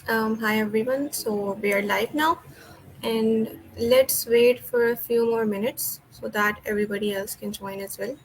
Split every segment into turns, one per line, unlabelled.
Hi everyone. So we are live now, and let's wait for a few more minutes so that everybody else can join as well.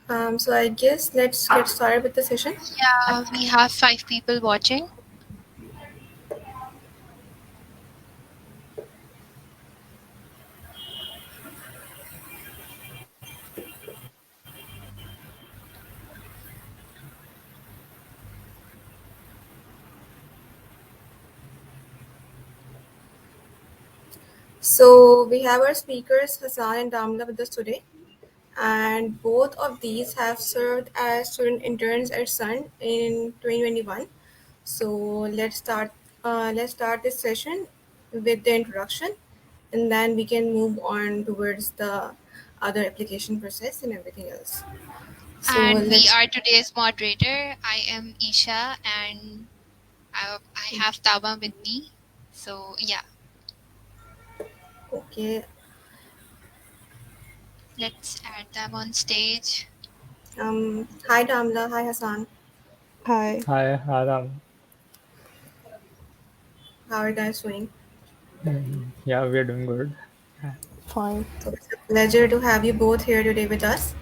So I guess let's get started with the session.
Yeah, we have 5 people watching.
So we have our speakers Hassan and Damla with us today, and both of these have served as student interns at CERN in 2021. So let's start. Let's start this session with the introduction, and then we can move on towards the other application process and everything else. So
And we
let's.
are today's moderator. I am Isha and I have Taba with me. So, yeah,
Okay.
let's add them on stage.
Hi Damla. Hi Hassan.
Hi.
Hi, Adam.
How are you guys doing?
Yeah, we're doing good.
Fine.
So it's a pleasure to have you both here today with us.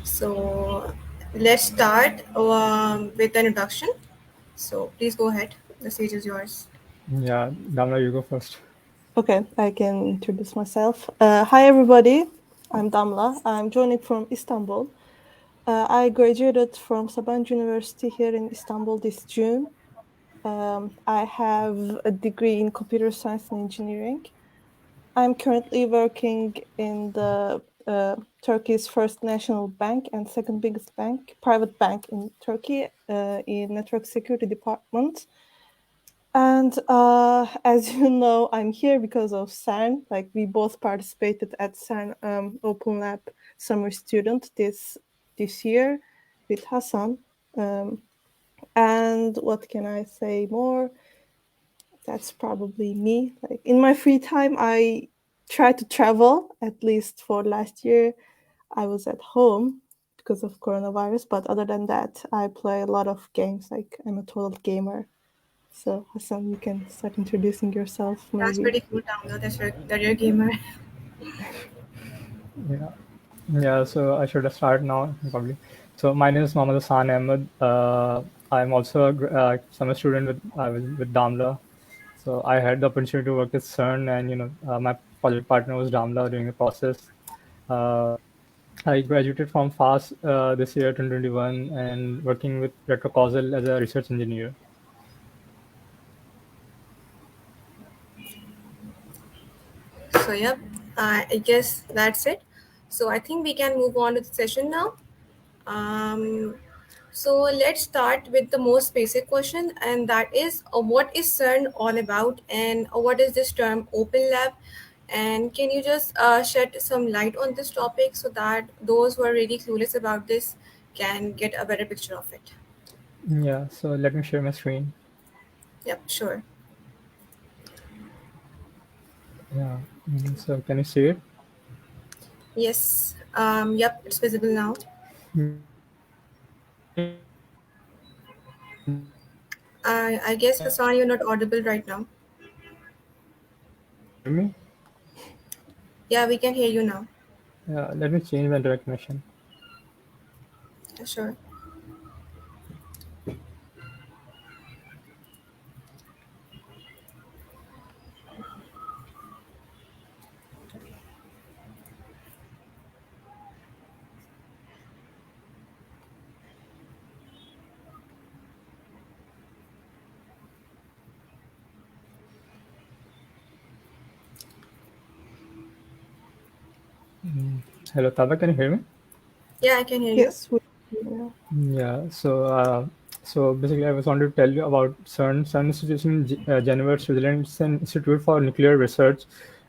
So let's start with the introduction. So please go ahead. The stage is yours.
Yeah, Damla, you go first.
Okay, I can introduce myself. Hi, everybody. I'm Damla. I'm joining from Istanbul. I graduated from Sabancı University here in Istanbul this June. I have a degree in computer science and engineering. I'm currently working in the Turkey's first national bank and second biggest bank, private bank in Turkey, in network security department. And as you know, I'm here because of CERN. Like we both participated at CERN OpenLab Summer Student this year with Hassan. Um, and what can I say more? That's probably me. Like in my free time, I try to travel. At least for last year, I was at home because of coronavirus. But other than that, I play a lot of games. Like I'm a total gamer. So Hassan, you can start introducing yourself,
That's
maybe.
pretty cool, Damla. That you're a gamer.
Yeah, yeah. So I should start now, probably. So my name is Mohammed Hassan Ahmed. I'm also a summer student with Damla. So I had the opportunity to work at CERN, and my project partner was Damla during the process. Uh, I graduated from FAST this year, 2021, and working with retrocausal as a research engineer.
So yep, I guess that's it. So I think we can move on to the session now. Um, so let's start with the most basic question, and that is, what is CERN all about, and what is this term Open Lab? And can you just shed some light on this topic so that those who are really clueless about this can get a better picture of it?
Yeah. So let me share my screen.
Yep, sure.
Yeah. So can you see it?
Yes. Yep, it's visible now. I guess Hassan, you're not audible right now.
Hear me?
Yeah, we can hear you now.
Let me change my direct connection.
Yeah, sure.
Hello, Taba, can you hear me?
Yeah, I can hear you.
Yes. Yeah.
Yeah. So basically, I was wanted to tell you about CERN. CERN Institute in Geneva, Switzerland. It's an institute for nuclear research.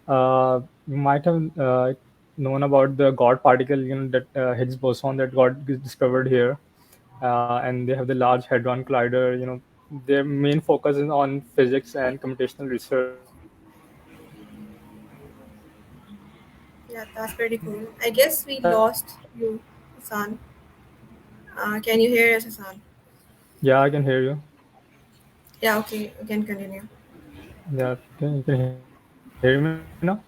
You might have known about the God particle, that Higgs boson that got discovered here, and they have the Large Hadron Collider. Their main focus is on physics and computational research.
Yeah, that's pretty cool. I guess we lost you, Hassan. Can you hear us, Hassan?
Yeah, I can hear you.
Yeah, okay, we can continue.
Yeah, you can hear me now?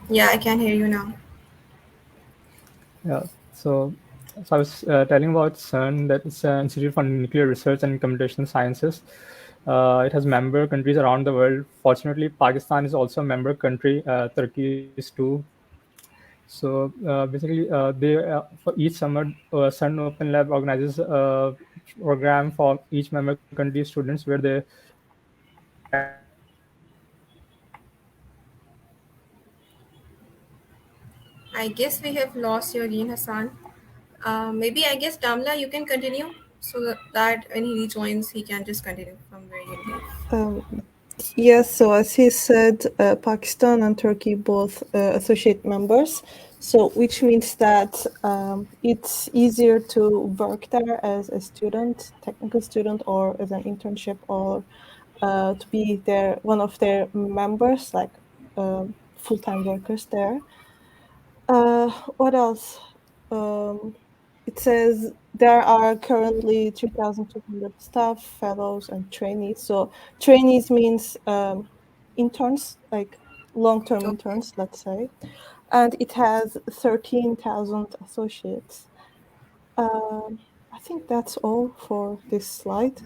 Yeah, I can hear you now.
Yeah. So So I was telling about CERN, that it's an Institute for Nuclear Research and Computational Sciences. It has member countries around the world. Fortunately, Pakistan is also a member country. Turkey is too. So basically, they for each summer, CERN OpenLab organizes a program for each member country students where they
I guess we have lost your again, Hassan. Maybe I guess Damla, you can continue so that when he rejoins, he can just continue from where you leave.
Um, yes, so as he said, Pakistan and Turkey both associate members, so which means that it's easier to work there as a student, technical student, or as an internship, or to be their one of their members, like full-time workers there. What else? Um, it says there are currently 3,200 staff, fellows, and trainees. So trainees means interns, like long-term
Okay.
interns, let's say. And it has 13,000 associates. I think that's all for this slide.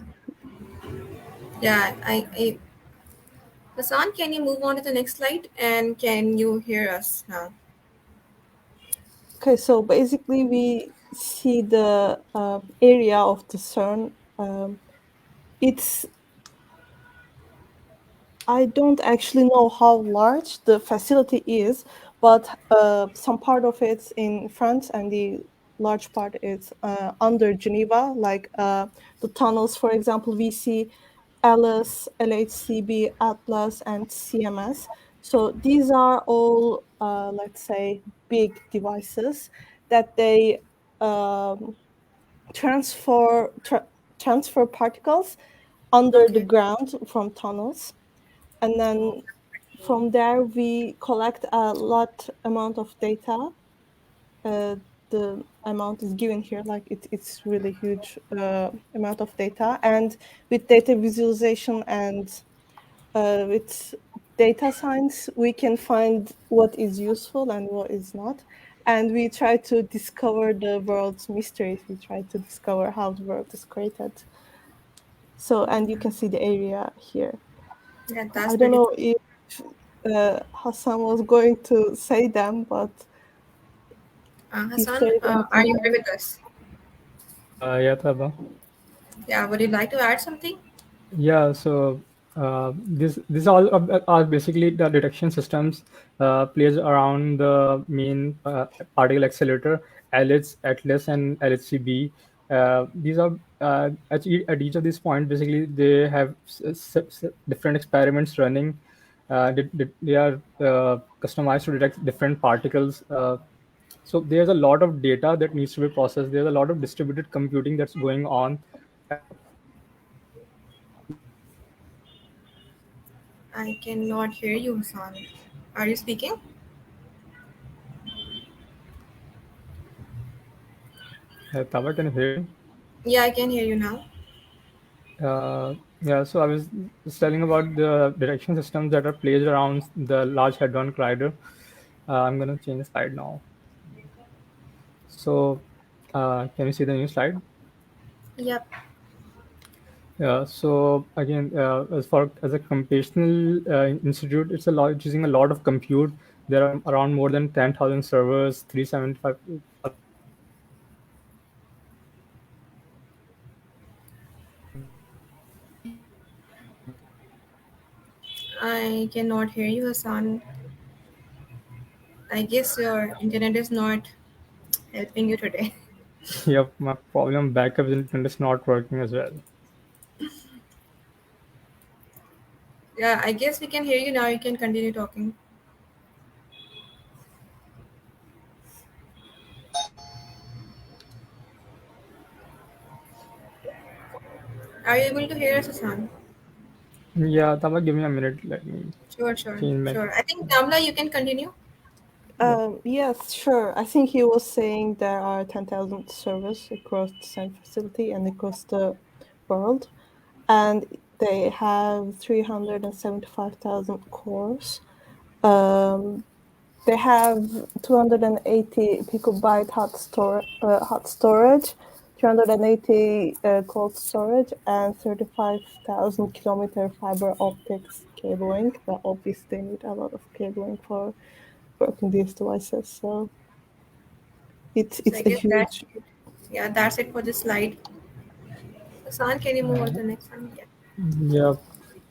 Yeah, Hassan, can you move on to the next slide? And can you hear us now?
Okay, so basically we see the area of the CERN. It's I don't actually know how large the facility is, but some part of it's in France and the large part is under Geneva, like the tunnels, for example, we see Alice, LHCb, Atlas, and CMS. So these are all, let's say, big devices that they um, transfer transfer particles under the
Okay.
ground from tunnels, and
Oh,
then from there we collect a lot amount of data. The amount is given here, like it's really huge amount of data, and with data visualization and with data science we can find what is useful and what is not, and we try to discover the world's mysteries. We try to discover how the world is created. So, and you can see the area here.
yeah, that's
I don't
pretty
know
cool.
if Hassan was going to say them, but if there
Hassan,
is
are
anything
you here
else.
with us?
yeah, Taba.
Yeah, would you like to add something?
Yeah, so this all are basically the detection systems plays around the main particle accelerator, LH, Atlas, and LHCb. These are at each of these points. Basically, they have different experiments running. They are customized to detect different particles. So there's a lot of data that needs to be processed. There's a lot of distributed computing that's going on.
I cannot hear you, Hassan. Are you speaking?
Taba, can you hear me?
Yeah, I can hear you now.
Yeah, so I was just telling about the detection systems that are placed around the Large Hadron Collider. I'm going to change the slide now. So, can you see the new slide?
Yep.
Yeah. So again, as a computational institute, it's a lot it's using a lot of compute. There are around more than 10,000 servers, 375
I cannot hear you, Hassan. I guess your internet is not helping you today.
Yep, my problem backup internet is not working as well.
Yeah, I guess we can hear you now. You can continue talking. Are you able to hear us, Hassan?
Yeah, Tama, give me a minute. Let me
Sure, sure,
change my.
sure. I think Damla, you can continue.
Yeah.
Yes, sure. I think he was saying there are 10,000 servers across the same facility and across the world, and they have 375,000 cores. Um, They have 280 picobyte hot storage, 380 cold storage, and 35,000 kilometer fiber optics cabling. But obviously, they need a lot of cabling for working these devices. So it's
So I
a
guess that's
huge.
it. Yeah, that's it for this slide. Hassan, can you move on to the next one? Yeah.
Yeah.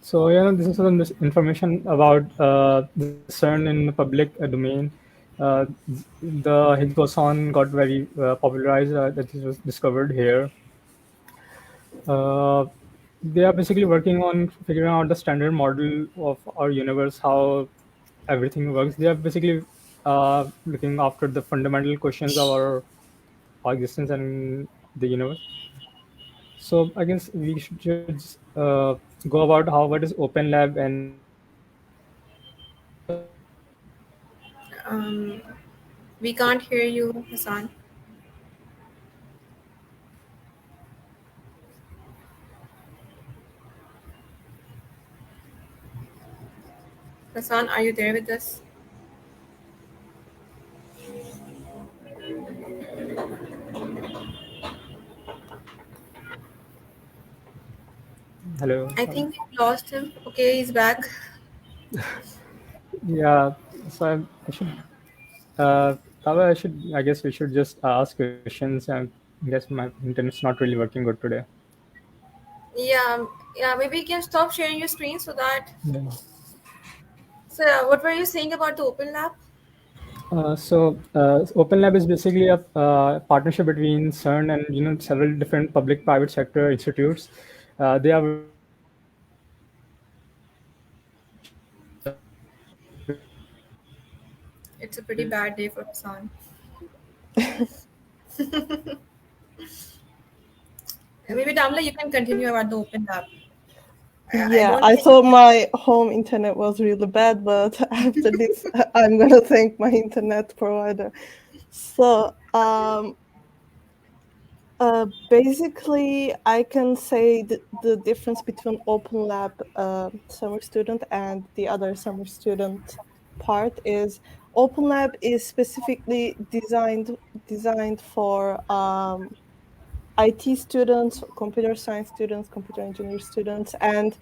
So this is some information about the CERN in the public domain. Uh, the Higgs boson got very popularized. That it was discovered here. Uh, they are basically working on figuring out the standard model of our universe, how everything works. They are basically looking after the fundamental questions of our existence and the universe. So I guess we should just go about how what is Open Lab and
Um, we can't hear you, Hassan. Hassan, are you there with us?
hello.
I think we lost him. Okay, he's back.
Yeah. So I should Tava, I guess we should just ask questions. And I guess my internet's not really working good today.
Yeah, yeah. Maybe you can stop sharing your screen so that.
Yeah.
So, what were you saying about the Open Lab?
Open Lab is basically a partnership between CERN and several different public-private sector institutes. They are working on
It's a pretty bad day for Hassan. Maybe Damla, you can continue about the Open Lab. I
Yeah,
don't
I
think.
thought my home internet was really bad, but after this, I'm gonna thank my internet provider. So, basically, I can say the difference between Open Lab summer student and the other summer student part is Open Lab is specifically designed for IT students, computer science students, computer engineer students, and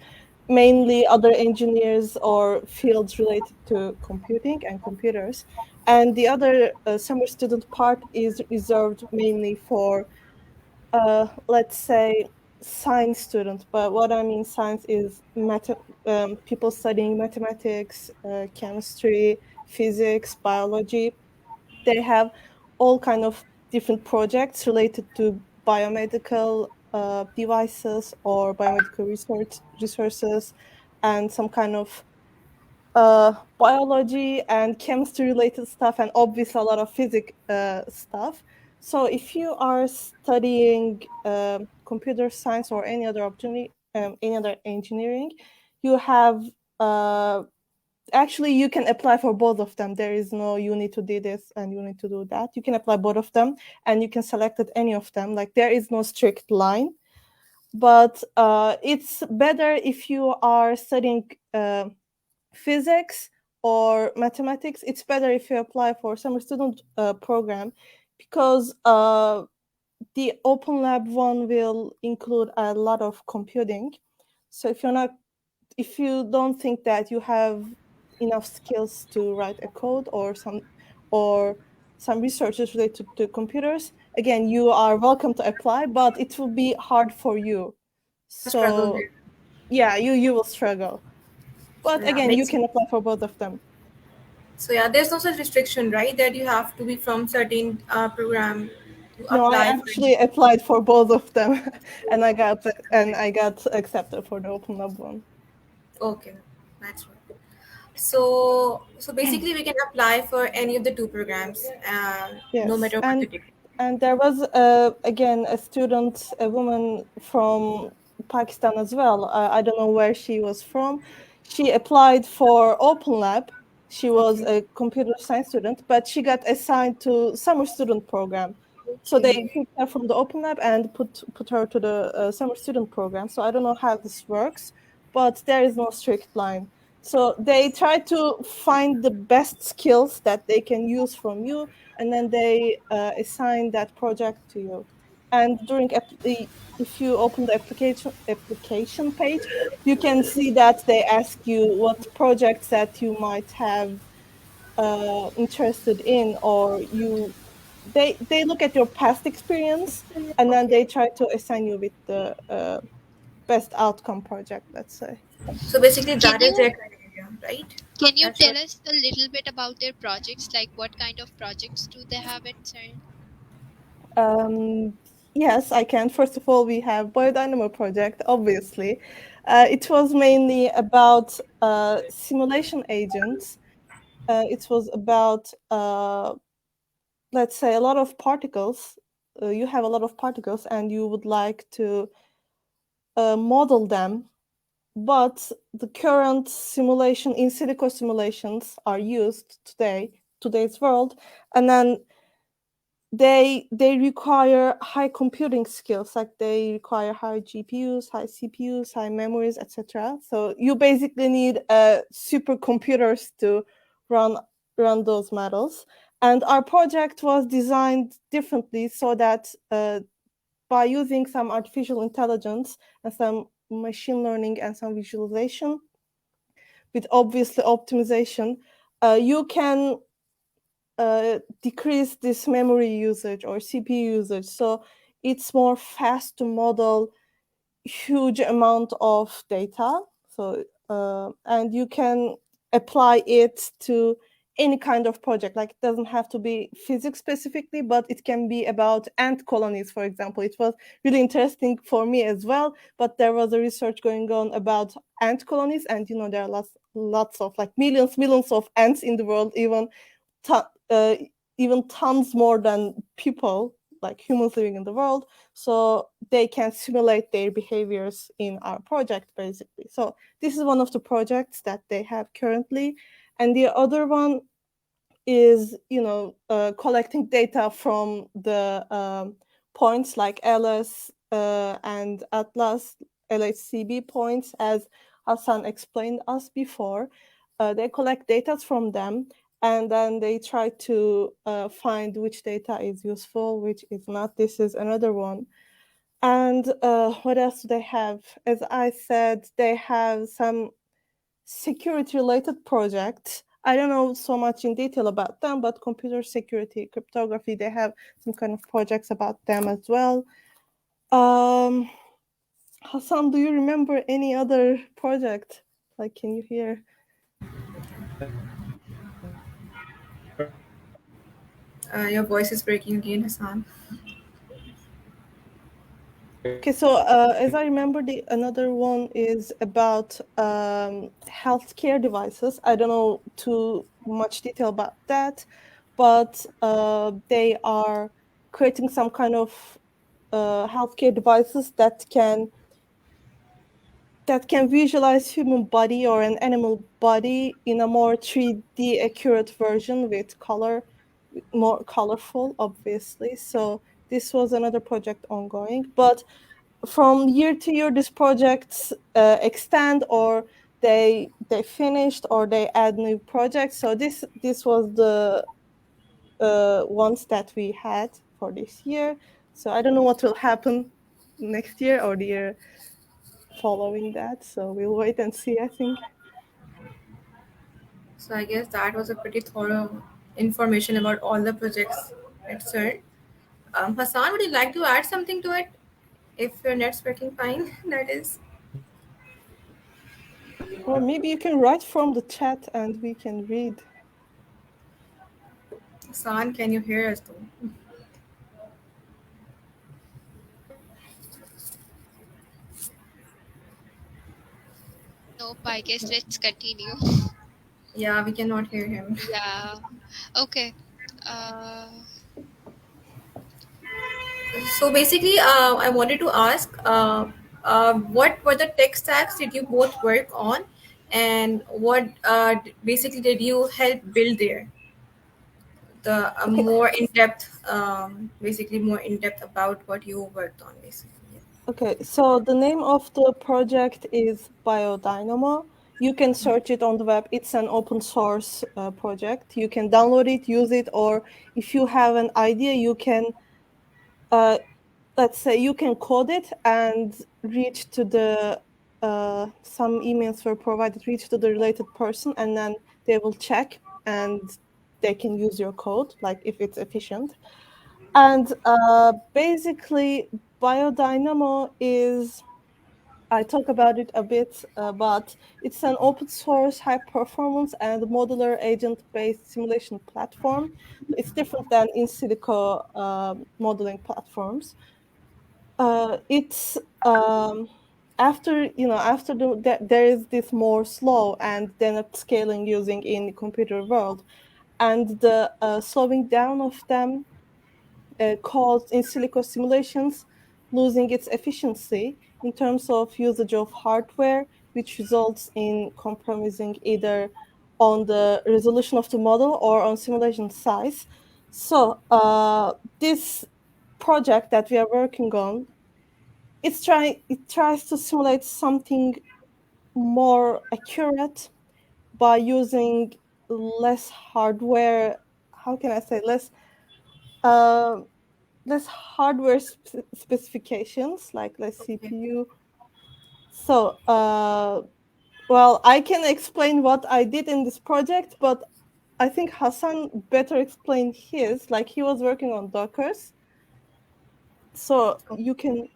mainly other engineers or fields related to computing and computers. And the other summer student part is reserved mainly for, let's say, science students. But what I mean science is people studying mathematics, chemistry, physics, biology. They have all kind of different projects related to biomedical devices or biomedical resources, and some kind of biology and chemistry related stuff, and obviously a lot of physics stuff. So if you are studying computer science or any other engineering, you have actually you can apply for both of them. There is no you need to do this and you need to do that. You can apply both of them and you can select at any of them. Like there is no strict line, but it's better if you are studying physics or mathematics. It's better if you apply for summer student program, because the Open Lab one will include a lot of computing. So if you don't think that you have enough skills to write a code or some researches related to computers, again, you are welcome to apply, but it will be hard for you.
Struggle
So
there.
yeah, you will struggle.
So
But
yeah,
again, you
makes sense.
can apply for both of them.
So yeah, there's no such restriction, right? That you have to be from certain program to
No, I
apply for it.
actually applied for both of them, and I got accepted for the Open Lab one.
Okay, that's right. So basically, we can apply for any of the two programs, no
Yes,
matter what the degree.
and there was again a student, a woman from Pakistan as well. I don't know where she was from. She applied for Open Lab. She was
Okay.
a computer science student, but she got assigned to summer student program. So they
Okay.
picked her from the Open Lab and put her to the summer student program. So I don't know how this works, but there is no strict line. So they try to find the best skills that they can use from you, and then they assign that project to you. And if you open the application page, you can see that they ask you what projects that you might have interested in, or they look at your past experience, and then they try to assign you with the best outcome project, let's say.
So basically,
Can
that is
you
their criteria, right?
can you
That's what.
tell us a little bit about their projects? Like what kind of projects do they have at CERN?
Yes, I can. First of all, we have Biodynamo project, obviously. It was mainly about simulation agents. It was about, let's say, a lot of particles. You have a lot of particles and you would like to model them, but the current simulation, in silico simulations, are used today's world, and then they require high computing skills, like they require high GPUs, high CPUs, high memories, etc. So you basically need supercomputers to run those models. And our project was designed differently so that by using some artificial intelligence and some machine learning and some visualization, with obviously optimization, you can decrease this memory usage or CPU usage. So it's more fast to model huge amount of data. So and you can apply it to any kind of project. Like, it doesn't have to be physics specifically, but it can be about ant colonies, for example. It was really interesting for me as well, but there was a research going on about ant colonies, and there are lots of, like, millions of ants in the world, even tons more than people, like humans living in the world. So they can simulate their behaviors in our project, basically. So this is one of the projects that they have currently. And the other one is, collecting data from the points like LS and Atlas, LHCb points, as Hassan explained us before. They collect data from them, and then they try to find which data is useful, which is not. This is another one. And what else do they have? As I said, they have some security-related projects. I don't know so much in detail about them, but computer security, cryptography, they have some kind of projects about them as well. Hassan, do you remember any other project? Like, can you hear?
Your voice is breaking again, Hassan.
Okay, so as I remember, another one is about healthcare devices. I don't know too much detail about that, but they are creating some kind of healthcare devices that can visualize human body or an animal body in a more 3D accurate version with color, more colorful, obviously. So this was another project ongoing, but from year to year, these projects extend, or they finished, or they add new projects. So this was the ones that we had for this year. So I don't know what will happen next year or the year following that. So we'll wait and see, I think.
So I guess that was a pretty thorough information about all the projects at CERN. Hassan, would you like to add something to it? If your net's working fine, that is.
Or maybe you can write from the chat and we can read.
Hassan, can you hear us though?
Nope, I guess let's continue.
Yeah, we cannot hear him.
Yeah. Okay. Uh,
So basically, I wanted to ask, what were the tech stacks did you both work on, and what basically did you help build there? The
Okay.
more in depth, basically more in depth about what you worked on, basically.
Okay, so the name of the project is Biodynamo. You can search it on the web. It's an open source project. You can download it, use it, or if you have an idea, you can, let's say, you can code it and reach to the, some emails were provided, reach to the related person, and then they will check and they can use your code, like if it's efficient. And basically, Biodynamo is, I talk about it a bit, but it's an open source, high performance, and modular agent based simulation platform. It's different than in silico modeling platforms. It's after there is this more slow and then scaling using in the computer world, and the slowing down of them caused in silico simulations losing its efficiency in terms of usage of hardware, which results in compromising either on the resolution of the model or on simulation size. So this project that we are working on, it tries to simulate something more accurate by using less hardware. How can I say uh, less hardware specifications, like less
Okay.
CPU. So, well, I can explain what I did in this project, but I think Hassan better explained his. Like he was working on Dockers, so you can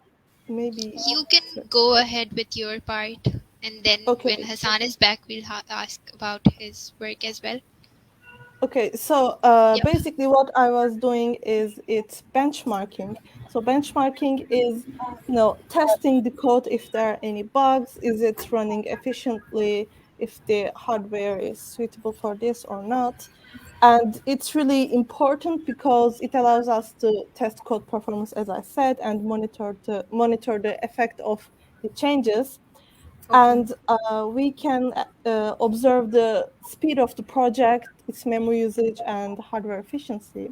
maybe.
You can go ahead with your part, and then when
Okay.
Hassan is back, we'll ask about his work as well.
Okay, so
Yep.
basically what I was doing is it's benchmarking. So benchmarking is, testing the code if there are any bugs, is it running efficiently, if the hardware is suitable for this or not. And it's really important because it allows us to test code performance, as I said, and monitor the effect of the changes.
Okay.
And we can observe the speed of the project, its memory usage, and hardware efficiency.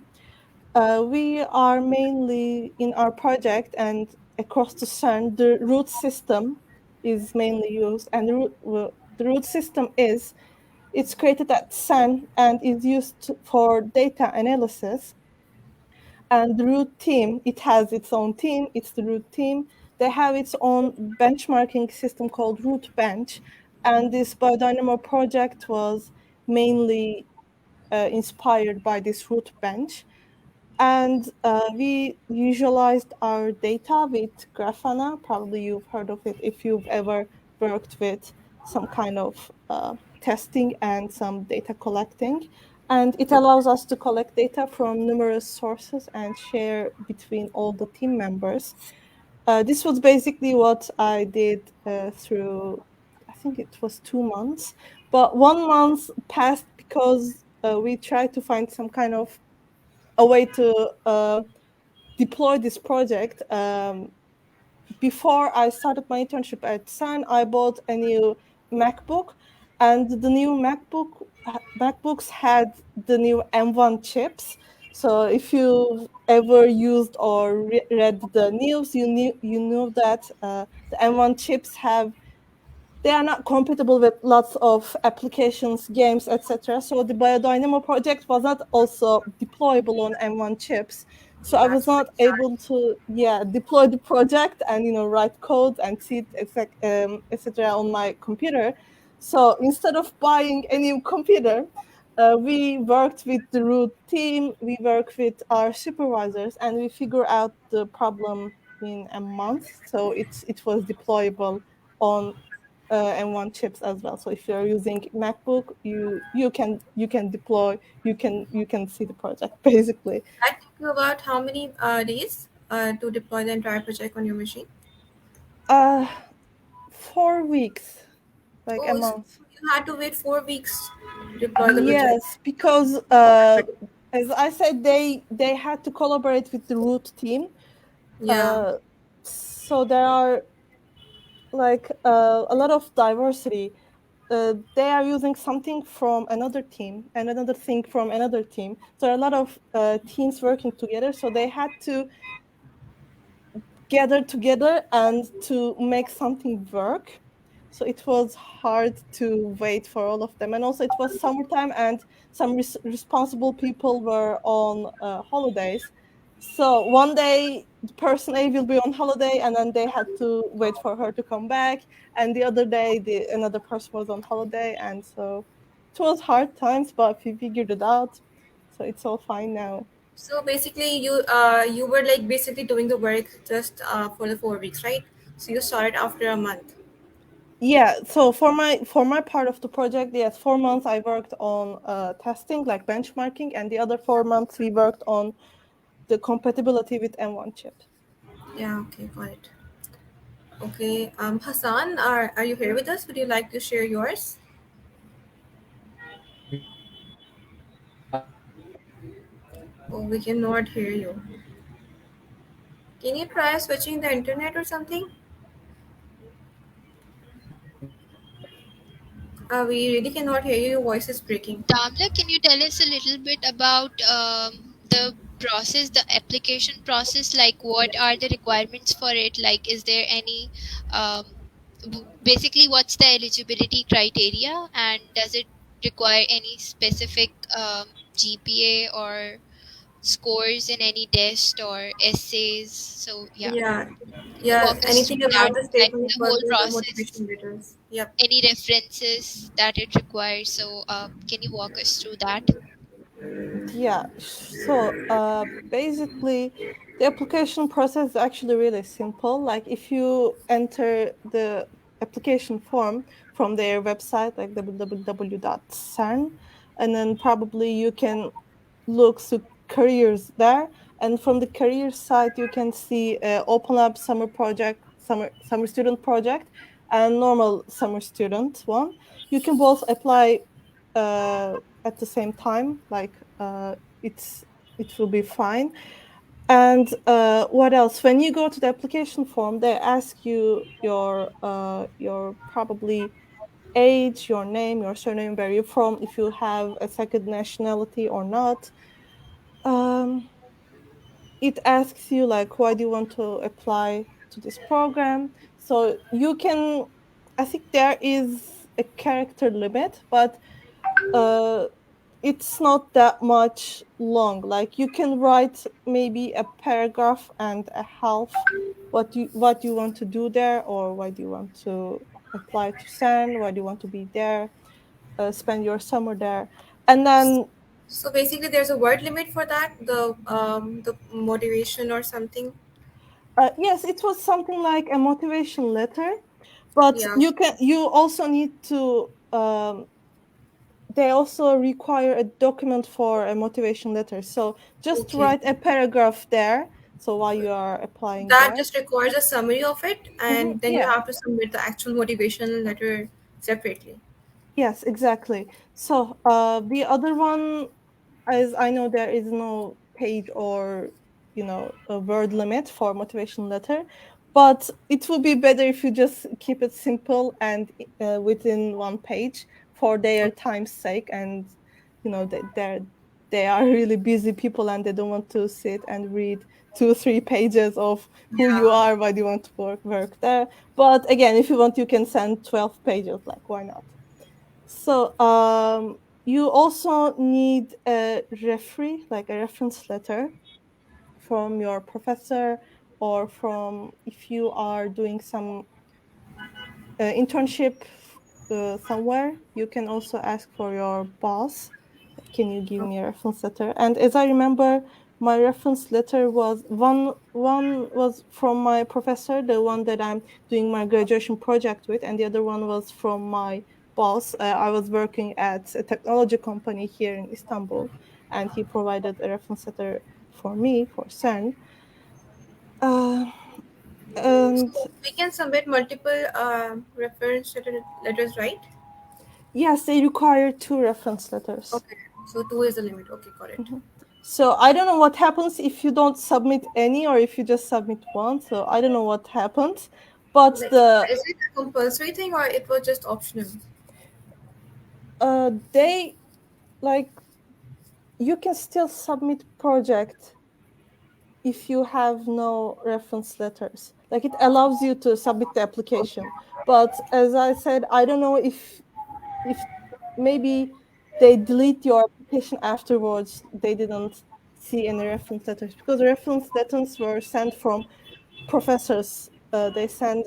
We are mainly in our project and across the CERN, the root system is mainly used, and the root system it's created at CERN and is used for data analysis. And the root team, it has its own team, it's the root team. They have its own benchmarking system called root bench, and this biodynamo project was mainly inspired by this root bench. And we visualized our data with Grafana. Probably you've heard of it if you've ever worked with some kind of testing and some data collecting. And it allows us to collect data from numerous sources and share between all the team members. This was basically what I did through, I think it was 2 months. But 1 month passed because we tried to find some kind of a way to deploy this project. Before I started my internship at CERN, I bought a new MacBook, and the new MacBooks had the new M1 chips. So if you ever used or read the news, you know that the M1 chips they are not compatible with lots of applications, games, etc. So the Biodynamo project was not also deployable on M1 chips. So I was
That's
not
pretty sad.
able to, deploy the project and write code and see it, etc. on my computer. So instead of buying a new computer, we worked with the root team. We worked with our supervisors, and we figured out the problem in a month. So it was deployable on M1 chips as well. So if you're using MacBook, you can deploy, you can see the project basically.
That took you about how many days to deploy the entire project on your machine?
Uh, 4 weeks, like a
Oh, so
month.
you had to wait 4 weeks to deploy the project.
Yes, because as I said, they had to collaborate with the root team.
Yeah,
Uh, so there are like a lot of diversity. They are using something from another team and another thing from another team. So there are a lot of teams working together. So they had to gather together and to make something work. So it was hard to wait for all of them. And also, it was summertime, and some responsible people were on holidays. So one day, the person A will be on holiday, and then they had to wait for her to come back. And the other day, another person was on holiday, and so it was hard times, but we figured it out. So it's all fine now.
So basically, you were like basically doing the work just for the 4 weeks, right? So you started after a month.
Yeah, so for my part of the project, yes, 4 months I worked on testing, like benchmarking, and the other 4 months we worked on the compatibility with M1 chip.
Yeah. Okay. Got it. Okay. Hassan, are you here with us? Would you like to share yours? Oh, we cannot hear you. Can you try switching the internet or something? We really cannot hear you. Your voice is breaking.
Damla, can you tell us a little bit about the process, the application process? Like, what are the requirements for it? Like, is there any, basically, what's the eligibility criteria, and does it require any specific GPA or scores in any test or essays? So, yeah,
Yeah.
can you
Yeah.
walk us
Anything
through that,
about the
like
statement
the
for
whole
the
process?
motivation letters? Yep.
Any references that it requires? So, can you walk us through that?
Yeah, so basically, the application process is actually really simple. Like if you enter the application form from their website, like www.cern, and then probably you can look to careers there. And from the career site, you can see OpenLab summer project, summer student project, and normal summer student one. You can both apply at the same time, like it's it will be fine. And what else? When you go to the application form, they ask you your probably age, your name, your surname, where you're from, if you have a second nationality or not. um, it asks you like why do you want to apply to this program. So you can, I think there is a character limit, but uh, it's not that much long. Like you can write maybe a paragraph and a half, what you want to do there, or why do you want to apply to CERN, why do you want to be there, spend your summer there. And then
So basically, there's a word limit for that, the motivation or something.
yes, it was something like a motivation letter, but
Yeah.
you also need to they also require a document for a motivation letter. So just
Okay.
write a paragraph there. So while you are applying
That
there.
just requires a summary of it, and then you
Yeah.
have to submit the actual motivation letter separately.
Yes, exactly. So the other one, as I know, there is no page or a word limit for motivation letter, but it would be better if you just keep it simple and within one page for their time's sake. And they are really busy people, and they don't want to sit and read 2 3 pages of who you
Yeah.
are, why do you want to work there. But again, if you want, you can send 12 pages, like why not. So you also need a referee, like a reference letter from your professor, or from, if you are doing some internship somewhere, you can also ask for your boss. Can you give me a reference letter? And as I remember, my reference letter was one was from my professor, the one that I'm doing my graduation project with, and the other one was from my boss. I was working at a technology company here in Istanbul, and he provided a reference letter for me for CERN. Uh, and
So we can submit multiple reference letters, right?
yes, they require 2 reference letters.
Okay. So two is the limit. Okay, got it.
Mhm. So I don't know what happens if you don't submit any, or if you just submit one. So I don't know what happens, but
Like,
the
is it a compulsory thing or it was just optional?
they, like, you can still submit project if you have no reference letters. Like it allows you to submit the application. But as I said, I don't know if maybe they delete your application afterwards. They didn't see any reference letters because reference letters were sent from professors. They send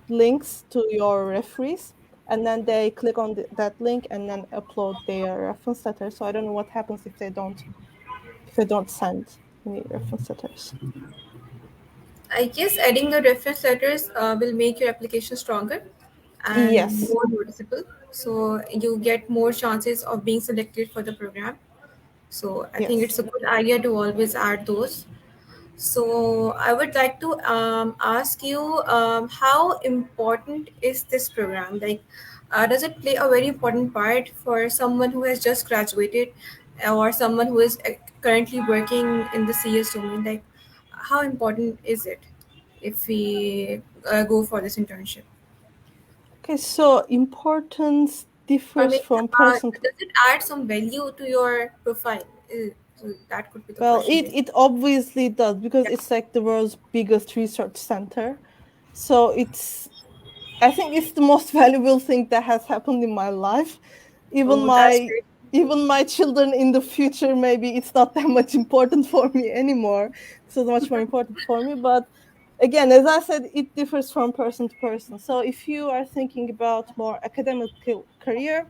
links to your referees, and then they click on that link and then upload their reference letter. So I don't know what happens if they don't send any reference letters.
I guess adding the reference letters will make your application stronger and
Yes.
more noticeable. So you get more chances of being selected for the program. So I think
Yes.
it's a good idea to always add those. So I would like to ask you, how important is this program? Like, does it play a very important part for someone who has just graduated or someone who is currently working in the CS domain? Like, how important is it if we go for this internship?
Okay, so importance
Or
differs
maybe
from person to,
does it add some value to your profile? So that could be the
well,
question.
it obviously does because
Yeah.
it's like the world's biggest research center. So I think it's the most valuable thing that has happened in my life. Even
Oh, that's
my
great.
even my children in the future, maybe it's not that much important for me anymore. It's not much more important for me. But again, as I said, it differs from person to person. So if you are thinking about more academic career,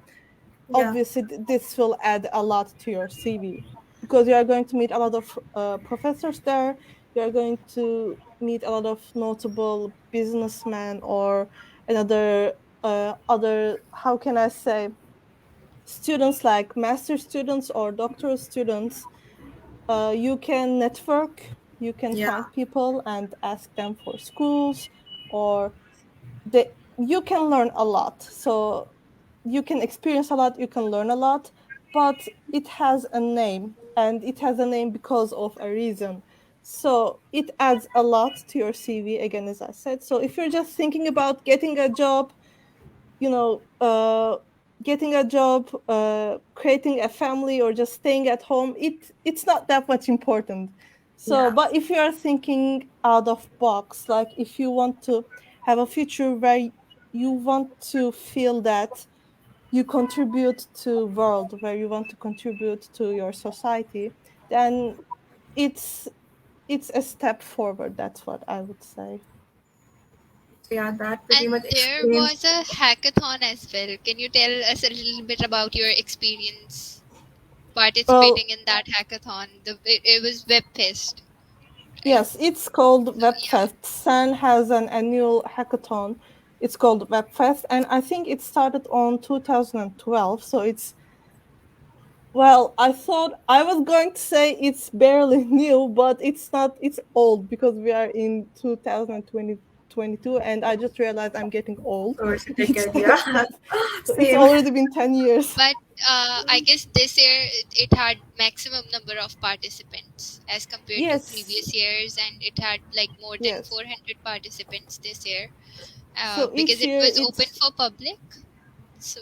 Yeah.
obviously this will add a lot to your CV because you are going to meet a lot of professors there. You are going to meet a lot of notable businessmen or another other, how can I say, students like master students or doctoral students. You can network, you can
Yeah.
find people and ask them for schools, or you can learn a lot. So you can experience a lot, you can learn a lot, but it has a name, and it has a name because of a reason. So it adds a lot to your CV, again, as I said. So if you're just thinking about getting a job, you know, creating a family, or just staying at home, it's not that much important. So,
Yeah.
but if you are thinking out of box, like if you want to have a future where you want to feel that you contribute to world, where you want to contribute to your society, then it's it's a step forward. That's what I would say.
So yeah, that pretty
And
much
there
explains.
was a hackathon as well. Can you tell us a little bit about your experience
Well,
participating in that hackathon? It was Webfest, right?
yes, it's called
So yeah.
Webfest. CERN has an annual hackathon. It's called Webfest, and I think it started on 2012. So it's, well, I thought I was going to say it's barely new, but it's not. It's old because we are in 2022, and I just realized I'm getting old.
Oh, it's a
It's
decade. Yeah.
so it's
Same.
already been 10 years.
But I guess this year it had maximum number of participants as compared to
Yes,
previous years, and it had like more than
yes.
400 participants this year
So
because
each
it
year
was open
it's
for public. So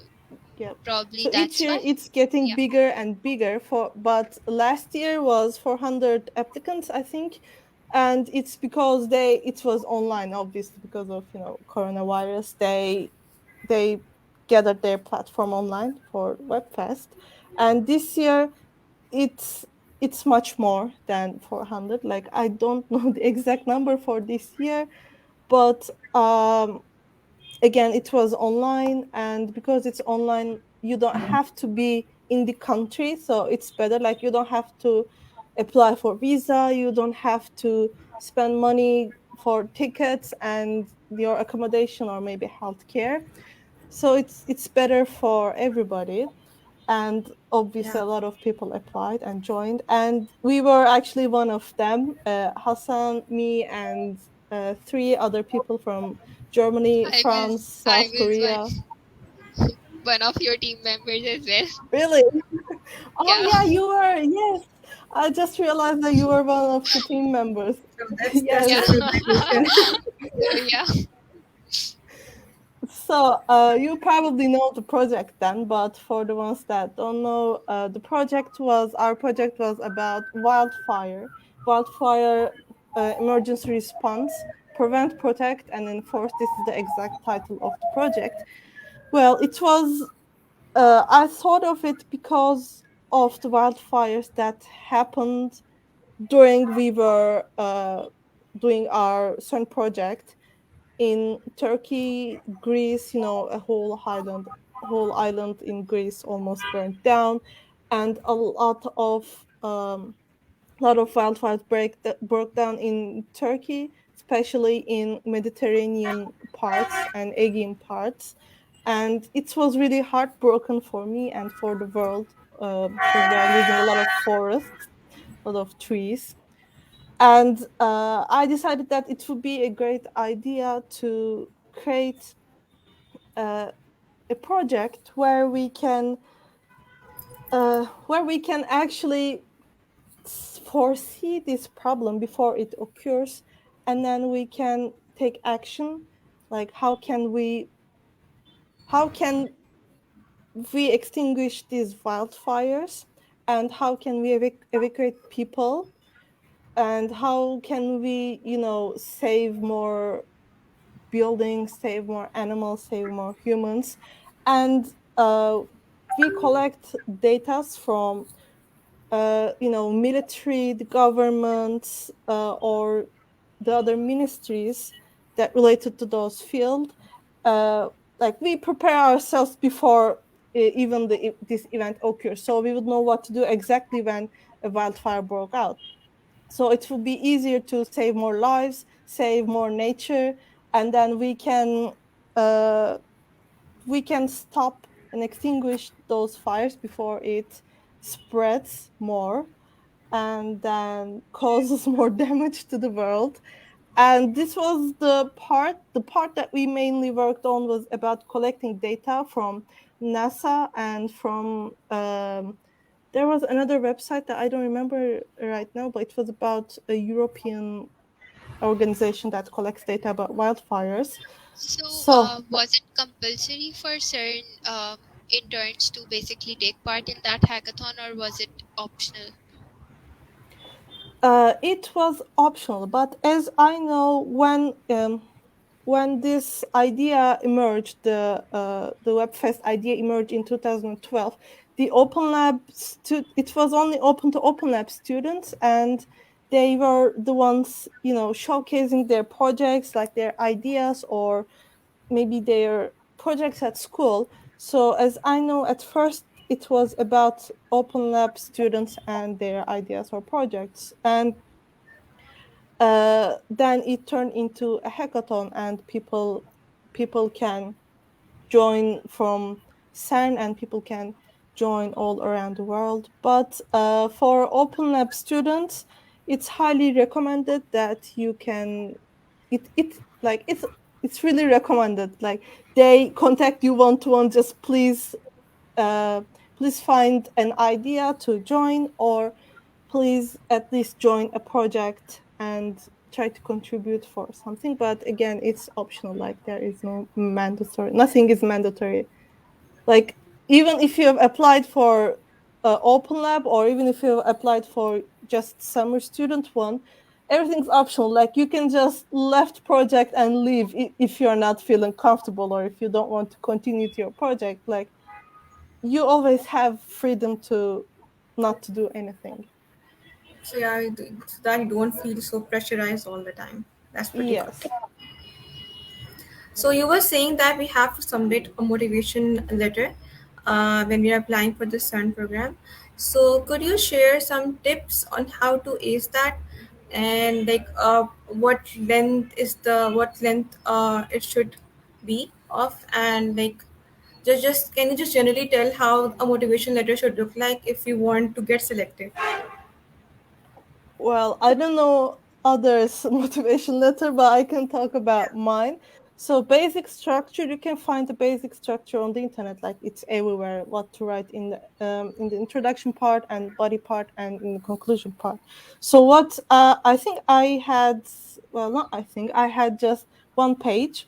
Yeah.
probably
So each
that's
year
why.
it's getting
Yeah.
bigger and bigger, but last year was 400 applicants, I think. And it's because it was online, obviously, because of, coronavirus. They gathered their platform online for Webfest. And this year it's it's much more than 400. Like, I don't know the exact number for this year, but again, it was online, and because it's online, you don't have to be in the country, so it's better. Like, you don't have to apply for visa, you don't have to spend money for tickets and your accommodation or maybe healthcare. So it's better for everybody. And obviously
Yeah.
a lot of people applied and joined, and we were actually one of them. Hassan, me, and three other people from Germany,
I
France,
was I
South
was
Korea.
one of your team members as well.
Really? Oh
Yeah.
yeah, you were. Yes, I just realized that you were one of the team members.
So that's
Yeah.
Yes.
a good relation.
So yeah.
So you probably know the project then, but for the ones that don't know, our project was about wildfire emergency response, prevent, protect, and enforce. This is the exact title of the project. Well, it was, I thought of it because of the wildfires that happened during we were doing our CERN project in Turkey, Greece. A whole island in Greece almost burned down, and a lot of wildfires broke down in Turkey, especially in Mediterranean parts and Aegean parts. And it was really heartbroken for me and for the world, because we are losing a lot of forests, a lot of trees. And I decided that it would be a great idea to create uh, a project where we can actually foresee this problem before it occurs, and then we can take action. Like, how can we extinguish these wildfires, and how can we evacuate people, and how can we save more buildings, save more animals, save more humans. And we collect data from military, the governments, or the other ministries that related to those field. Uh, like, we prepare ourselves before even this event occurs, so we would know what to do exactly when a wildfire broke out. So it will be easier to save more lives, save more nature, and then uh, we can stop and extinguish those fires before it spreads more and then causes more damage to the world. And this was the part that we mainly worked on was about collecting data from NASA and from there was another website that I don't remember right now, but it was about a European organization that collects data about wildfires.
So,
So
was it compulsory for CERN interns to basically take part in that hackathon, or was it optional?
it was optional, but as I know, when this idea emerged, the Webfest idea emerged in 2012. The it was only open to OpenLab students, and they were the ones, showcasing their projects, like their ideas or maybe their projects at school. So as I know, at first it was about OpenLab students and their ideas or projects, and then it turned into a hackathon, and people can join from CERN, and people can join all around the world. But for OpenLab students, it's highly recommended that you can. It's really recommended. Like, they contact you one to one. Just uh, please find an idea to join, or please at least join a project and try to contribute for something. But again, it's optional. Like, there is no mandatory, nothing is mandatory. Like, even if you have applied for open lab, or even if you have applied for just summer student one, everything's optional. Like, you can just left project and leave if you're not feeling comfortable, or if you don't want to continue to your project. Like, you always have freedom to not to do anything.
So yeah, so that you don't feel so pressurized all the time. That's pretty good.
Yes.
So you were saying that we have to submit a motivation letter when we are applying for the CERN program. So could you share some tips on how to ace that, and like what length it should be of, and like just can you just generally tell how a motivation letter should look like if you want to get selected?
Well, I don't know others' motivation letter, but I can talk about mine. So, basic structure, you can find the basic structure on the internet. Like, it's everywhere. What to write in the introduction part and body part and in the conclusion part. So, what I think I had, well, not I think I had just one page,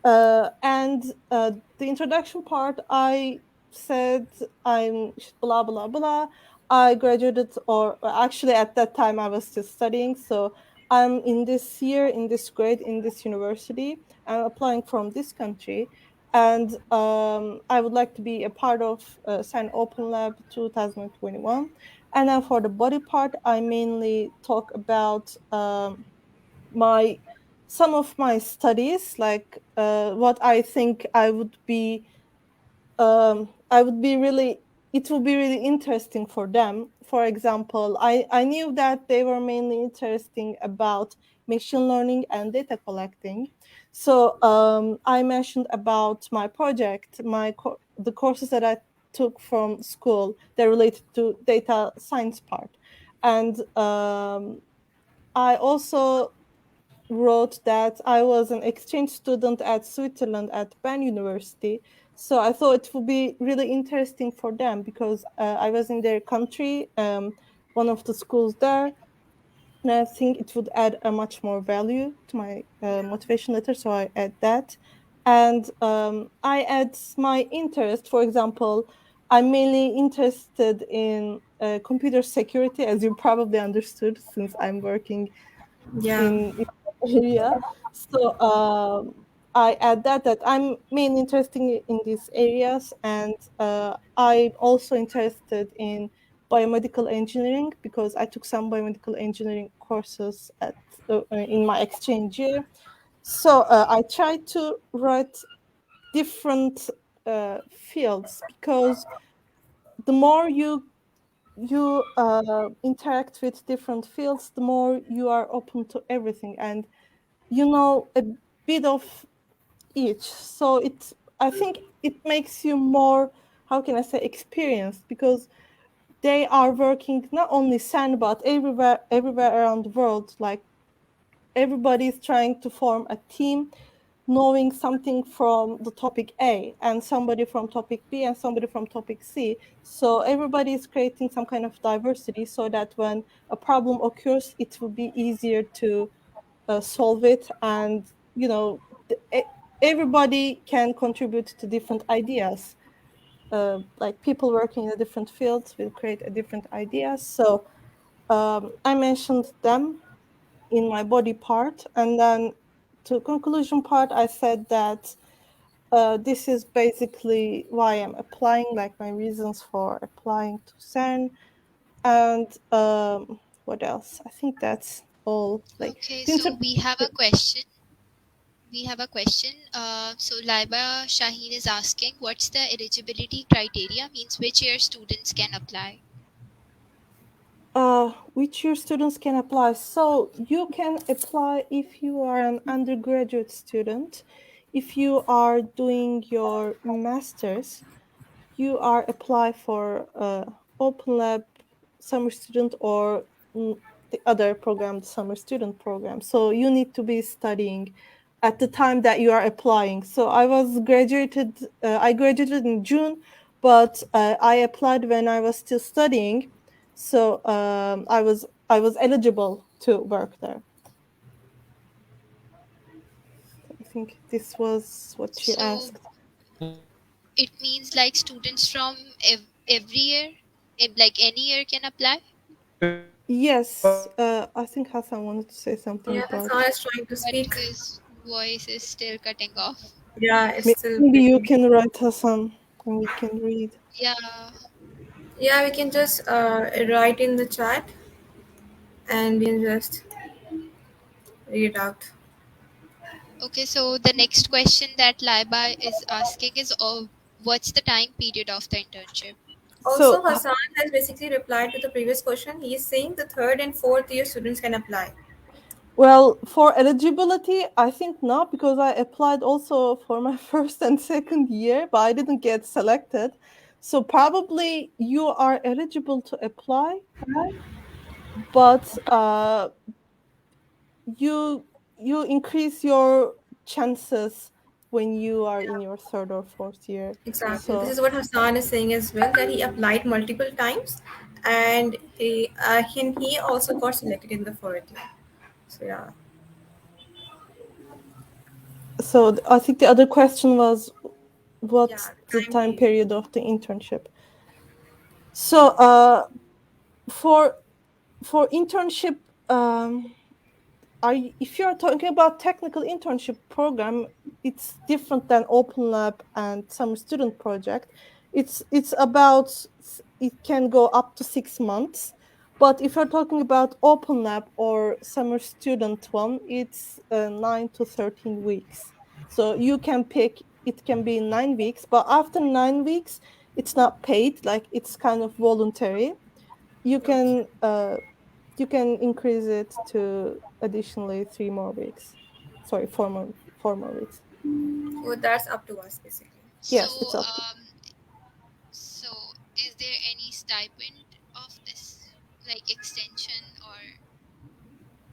and the introduction part, I said I'm blah blah blah. I graduated, or actually at that time I was still studying. So I'm in this year, in this grade, in this university. I'm applying from this country, and I would like to be a part of CERN OpenLab 2021. And then for the body part, I mainly talk about my some of my studies, like what I think I would be really, it would be really interesting for them. For example, I knew that they were mainly interesting about machine learning and data collecting. So I mentioned about my project, the courses that I took from school that related to data science part. And I also wrote that I was an exchange student at Switzerland at Bern University. So I thought it would be really interesting for them because I was in their country, one of the schools there, and I think it would add a much more value to my motivation letter. So I add that, and I add my interest. For example, I'm mainly interested in computer security, as you probably understood, since I'm working
Yeah.
in area. So I add that I'm mainly interested in these areas, and I'm also interested in biomedical engineering because I took some biomedical engineering courses at in my exchange year. So I try to write different fields because the more you interact with different fields, the more you are open to everything, and you know a bit of each. So I think it makes you more, how can I say, experienced, because they are working not only CERN but everywhere around the world. Like everybody is trying to form a team, knowing something from the topic A and somebody from topic B and somebody from topic C. So everybody is creating some kind of diversity so that when a problem occurs, it will be easier to solve it. And everybody can contribute to different ideas. Like people working in a different fields will create a different ideas. So I mentioned them in my body part, and then to conclusion part, I said that this is basically why I'm applying, like my reasons for applying to CERN. And what else? I think that's all. Like
Okay,
the
so
inter-
we have a question. We have a question. So Laiba Shaheen is asking, what's the eligibility criteria? Means which year students can apply?
which your students can apply. So you can apply if you are an undergraduate student, if you are doing your master's, you are apply for OpenLab summer student or the other program, the summer student program. So you need to be studying at the time that you are applying. So I graduated in June, but I applied when I was still studying. So I was eligible to work there. I think this was what she
So
asked.
it means like students from every year, like any year can apply?
Yes, I think Hassan wanted to say something
Yeah,
about.
Hassan is trying to
But
speak.
his voice is still cutting off.
Yeah, it's still
Maybe you
breaking.
can write Hassan and we can read.
Yeah.
Yeah, we can just write in the chat and we can just read it out.
Okay, so the next question that Laiba is asking is, what's the time period of the internship?
Also,
So,
Hassan has basically replied to the previous question. He is saying the third and fourth year students can apply.
well, for eligibility, I think not, because I applied also for my first and second year, but I didn't get selected. So probably you are eligible to apply, but you you increase your chances when you are in your third or fourth year.
Exactly. This
So
is what Hassan is saying as well, that he applied multiple times and he also got selected in the fourth year. So yeah.
I think the other question was what's
Yeah,
the
the time
time
period.
period of the internship. So for internship, if you're talking about technical internship program, it's different than OpenLab and summer student project. It's about, it can go up to 6 months. But if you're talking about OpenLab or summer student one, it's 9 to 13 weeks. So you can pick, it can be 9 weeks, but after 9 weeks, it's not paid, like it's kind of voluntary. You
Okay.
can you can increase it to additionally 3 more weeks. Sorry, 4 more weeks.
So that's up to us basically.
So,
Yes, it's up to.
so is there any stipend of this, like extension or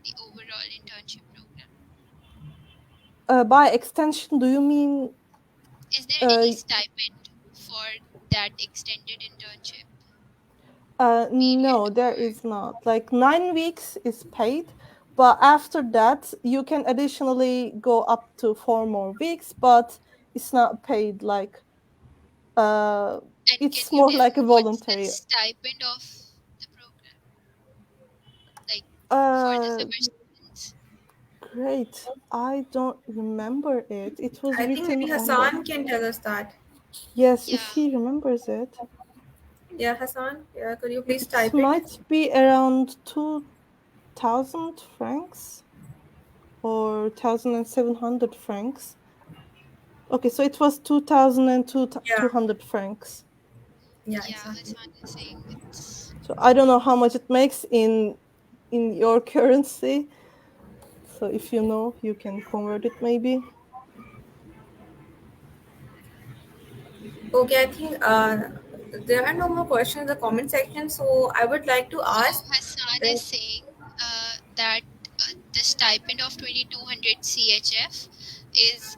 the overall internship program?
By extension, do you mean?
Is there any
Uh,
stipend for that extended internship period
no, there
or
is not. Like 9 weeks is paid, but after that, you can additionally go up to 4 more weeks, but it's not paid. Like, uh,
and can
it's
you
more
tell
like
me
a
what's the
voluntary.
stipend of the program, like for the
Uh,
summer students?
Great. I don't remember it. It was
I think
written
maybe
on the.
Hassan can tell us that.
Yes, if
Yeah,
he remembers it.
Yeah, Hassan, yeah, could you please
It
type it?
might be around 2,000 francs or 1,700 francs. Okay, so it was 2,200
Yeah,
francs.
yeah,
yeah,
exactly.
Hassan is saying it's.
So I don't know how much it makes in your currency. So if you know, you can convert it maybe.
Okay, I think there are no more questions in the comment section, so I would like to
So
ask
Hassan is
that,
saying that the stipend of 2200 CHF is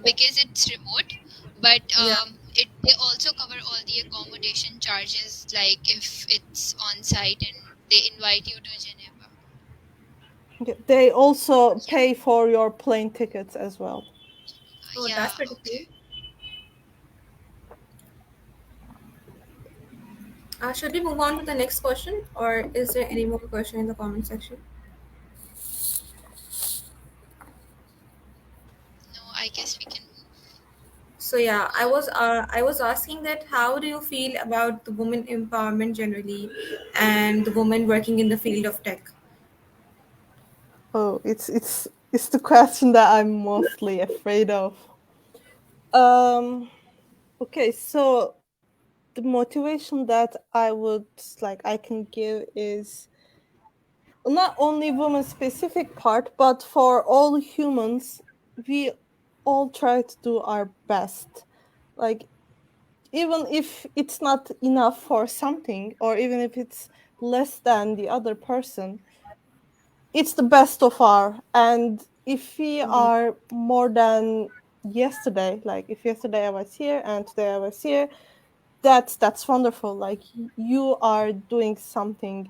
because it's remote, but
yeah.
they also cover all the accommodation charges, like if it's on site and they invite you to Geneva.
Okay. They also
Yeah,
pay for your plane tickets as well.
Oh,
yeah,
that's pretty cool.
okay.
Should we move on to the next question, or is there any more question in the comment section?
No, I guess we can move
So yeah,
on.
I was asking that how do you feel about the women empowerment generally, and the women working in the field of tech?
Oh, it's the question that I'm mostly afraid of. Um, okay, so the motivation that I can give is not only women specific part, but for all humans, we all try to do our best. Like, even if it's not enough for something, or even if it's less than the other person, it's the best of our. And if we
Mhm.
are more than yesterday, like if yesterday I was here and today I was here, that's wonderful. Like, you are doing something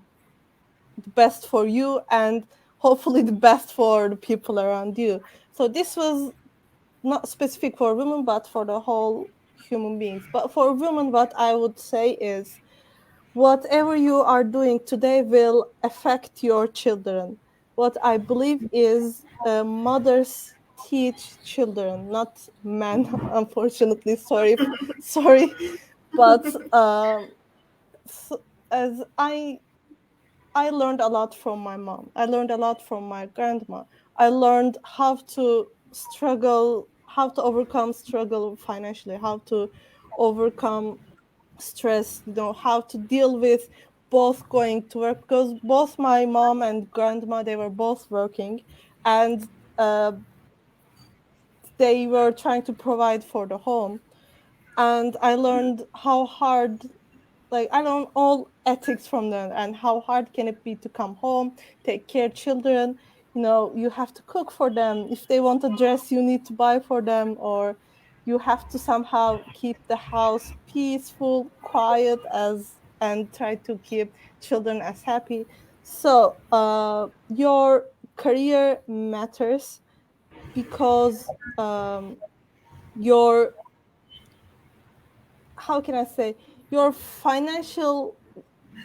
the best for you, and hopefully the best for the people around you. So this was not specific for women, but for the whole human beings. But for women, what I would say is, whatever you are doing today will affect your children. What I believe is, mothers teach children, not men. Unfortunately, sorry, but so, as I learned a lot from my mom. I learned a lot from my grandma. I learned how to struggle, how to overcome struggle financially, how to overcome stress, how to deal with both going to work, because both my mom and grandma, they were both working, and uh, they were trying to provide for the home. And I learned how hard, like I learned all ethics from them, and how hard can it be to come home, take care children. You have to cook for them. If they want a dress, you need to buy for them, or you have to somehow keep the house peaceful, quiet, as and try to keep children as happy. So your career matters, because your, how can I say, your financial,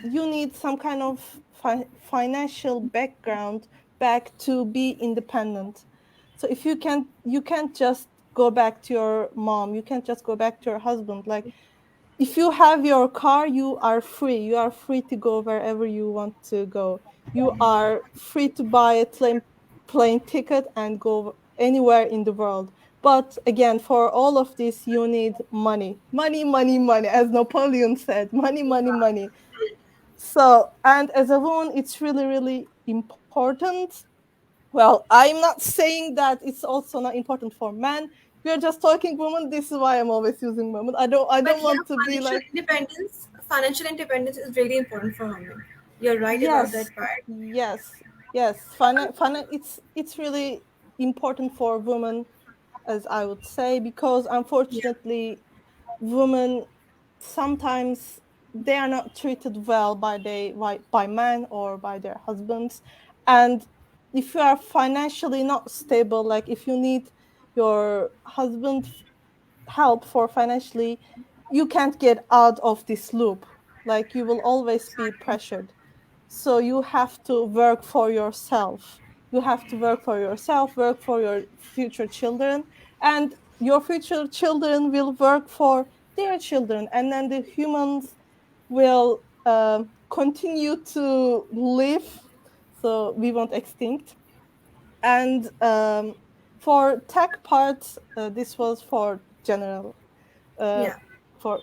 you need some kind of financial background back to be independent. So if you can't just go back to your mom, you can't just go back to your husband. Like, if you have your car, you are free. You are free to go wherever you want to go. You are free to buy a plane ticket and go anywhere in the world. But again, for all of this, you need money. Money, money, money. As Napoleon said, money, money, money. So, and as a woman, it's really, really important. Well, I'm not saying that it's also not important for men. We're just talking women. This is why I'm always using women. I
But
don't
yeah,
want to be like,
financial independence is really important for women. You're right about
yes,
that part.
yes, yes. It's really important for women, as I would say, because
Yeah,
unfortunately, women sometimes they are not treated well by men or by their husbands. And if you are financially not stable, like if you need your husband help for financially, you can't get out of this loop. Like, you will always be pressured. So you have to work for yourself. You have to work for yourself, work for your future children, and your future children will work for their children, and then the humans will continue to live. So we won't extinct. And for tech parts, this was for general, uh,
yeah,
for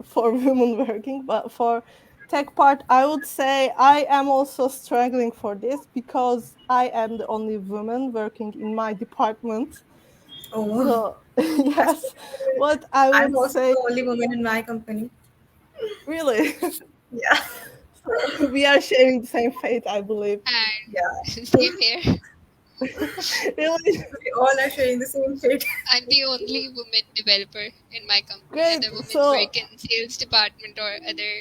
for women working. But for tech part, I would say I am also struggling for this because I am the only woman working in my department.
oh,
So
that's
yes, what I
I'm
would
also
say,
the only woman in my company.
really.
Yeah,
So we are sharing the same fate, I believe.
yeah.
And same here.
Really
We all are sharing the same fate.
I'm the only woman developer in my company.
great.
Other women
So
work in sales department or other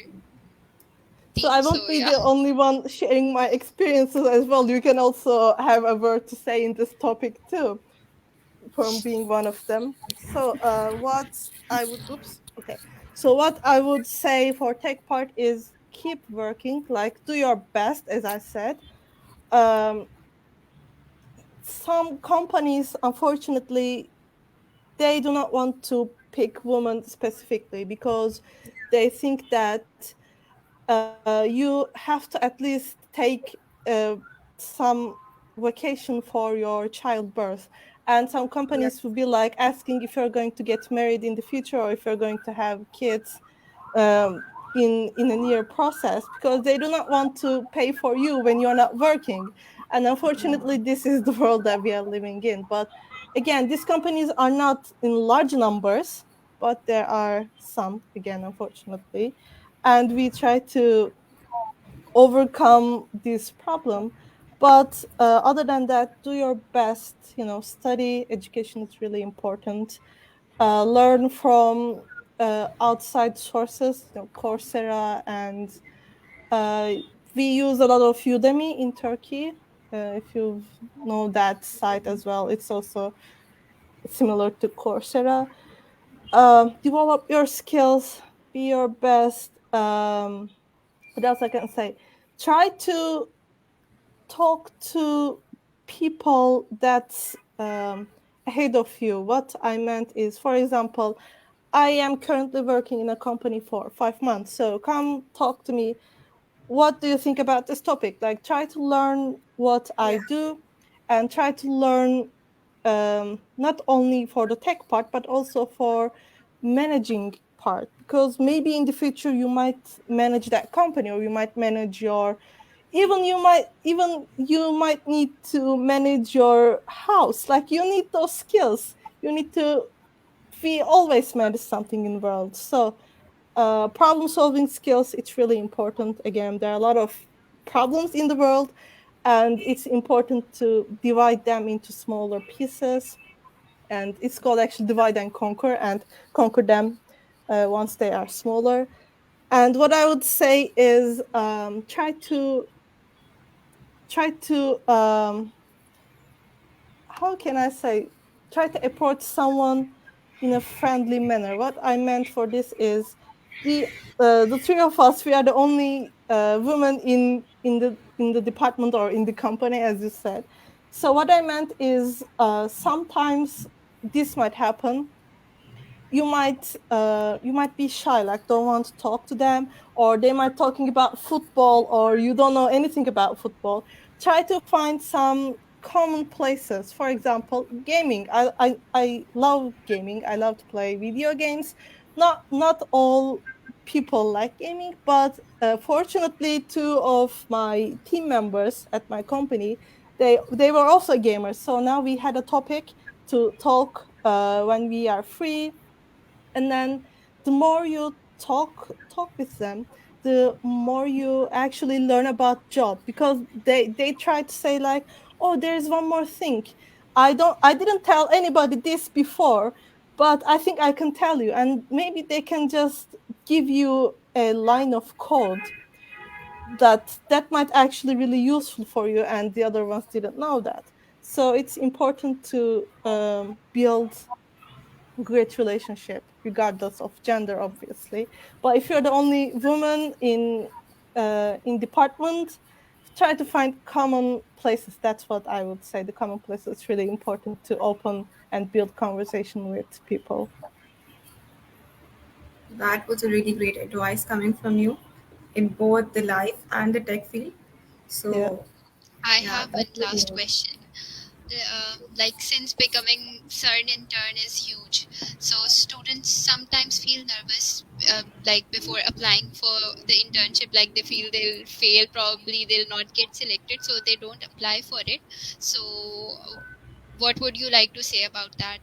I
teams.
won't
So
be
yeah.
the only one sharing my experiences as well. You can also have a word to say in this topic too, from being one of them. So, what I would, oops, okay. So, what I would say for tech part is keep working, like do your best, as I said. Um, some companies, unfortunately, they do not want to pick women specifically because they think that you have to at least take uh, some vacation for your childbirth. And some
Yeah,
companies will be like asking if you're going to get married in the future or if you're going to have kids in a near process, because they do not want to pay for you when you're not working. And unfortunately, this is the world that we are living in. But again, these companies are not in large numbers, but there are some, again, unfortunately. And we try to overcome this problem. But other than that, do your best. Study. Education is really important. Learn from outside sources, Coursera, and uh, we use a lot of Udemy in Turkey. If you know that site as well, it's also similar to Coursera. Develop your skills, be your best. What else I can say? Try to talk to people that's ahead of you. What I meant is, for example, I am currently working in a company for 5 months. So come talk to me. What do you think about this topic? Like, try to learn what I
yeah,
do and try to learn not only for the tech part, but also for managing part. Because maybe in the future you might manage that company, or you might manage your, even you might need to manage your house. Like, you need those skills. You need to, we always manage something in the world. So problem solving skills, it's really important. Again, there are a lot of problems in the world, and it's important to divide them into smaller pieces. And it's called actually divide and conquer them once they are smaller. And what I would say is, try to how can I say, try to approach someone in a friendly manner. What I meant for this is, the three of us, we are the only women in the department or in the company, as you said. So what I meant is sometimes this might happen. You might be shy, like don't want to talk to them, or they might talking about football, or you don't know anything about football. Try to find some common places. For example, gaming. I love gaming. I love to play video games. Not all people like gaming, but fortunately, two of my team members at my company, they were also gamers. So now we had a topic to talk when we are free, and then the more you talk with them, the more you actually learn about job, because they try to say like, oh, there's one more thing. I didn't tell anybody this before, but I think I can tell you, and maybe they can just give you a line of code that might actually really useful for you, and the other ones didn't know that. So it's important to build great relationship regardless of gender, obviously. But if you're the only woman in department, try to find common places. That's what I would say. The common places is really important to open and build conversation with people.
That was a really great advice coming from you in both the life and the tech field.
Yeah.
So,
I
yeah,
have one
that's really
last
good.
question. Like, since becoming CERN intern is huge, so students sometimes feel nervous, like before applying for the internship, like they feel they'll fail, probably they'll not get selected, so they don't apply for it. So, what would you like to say about that?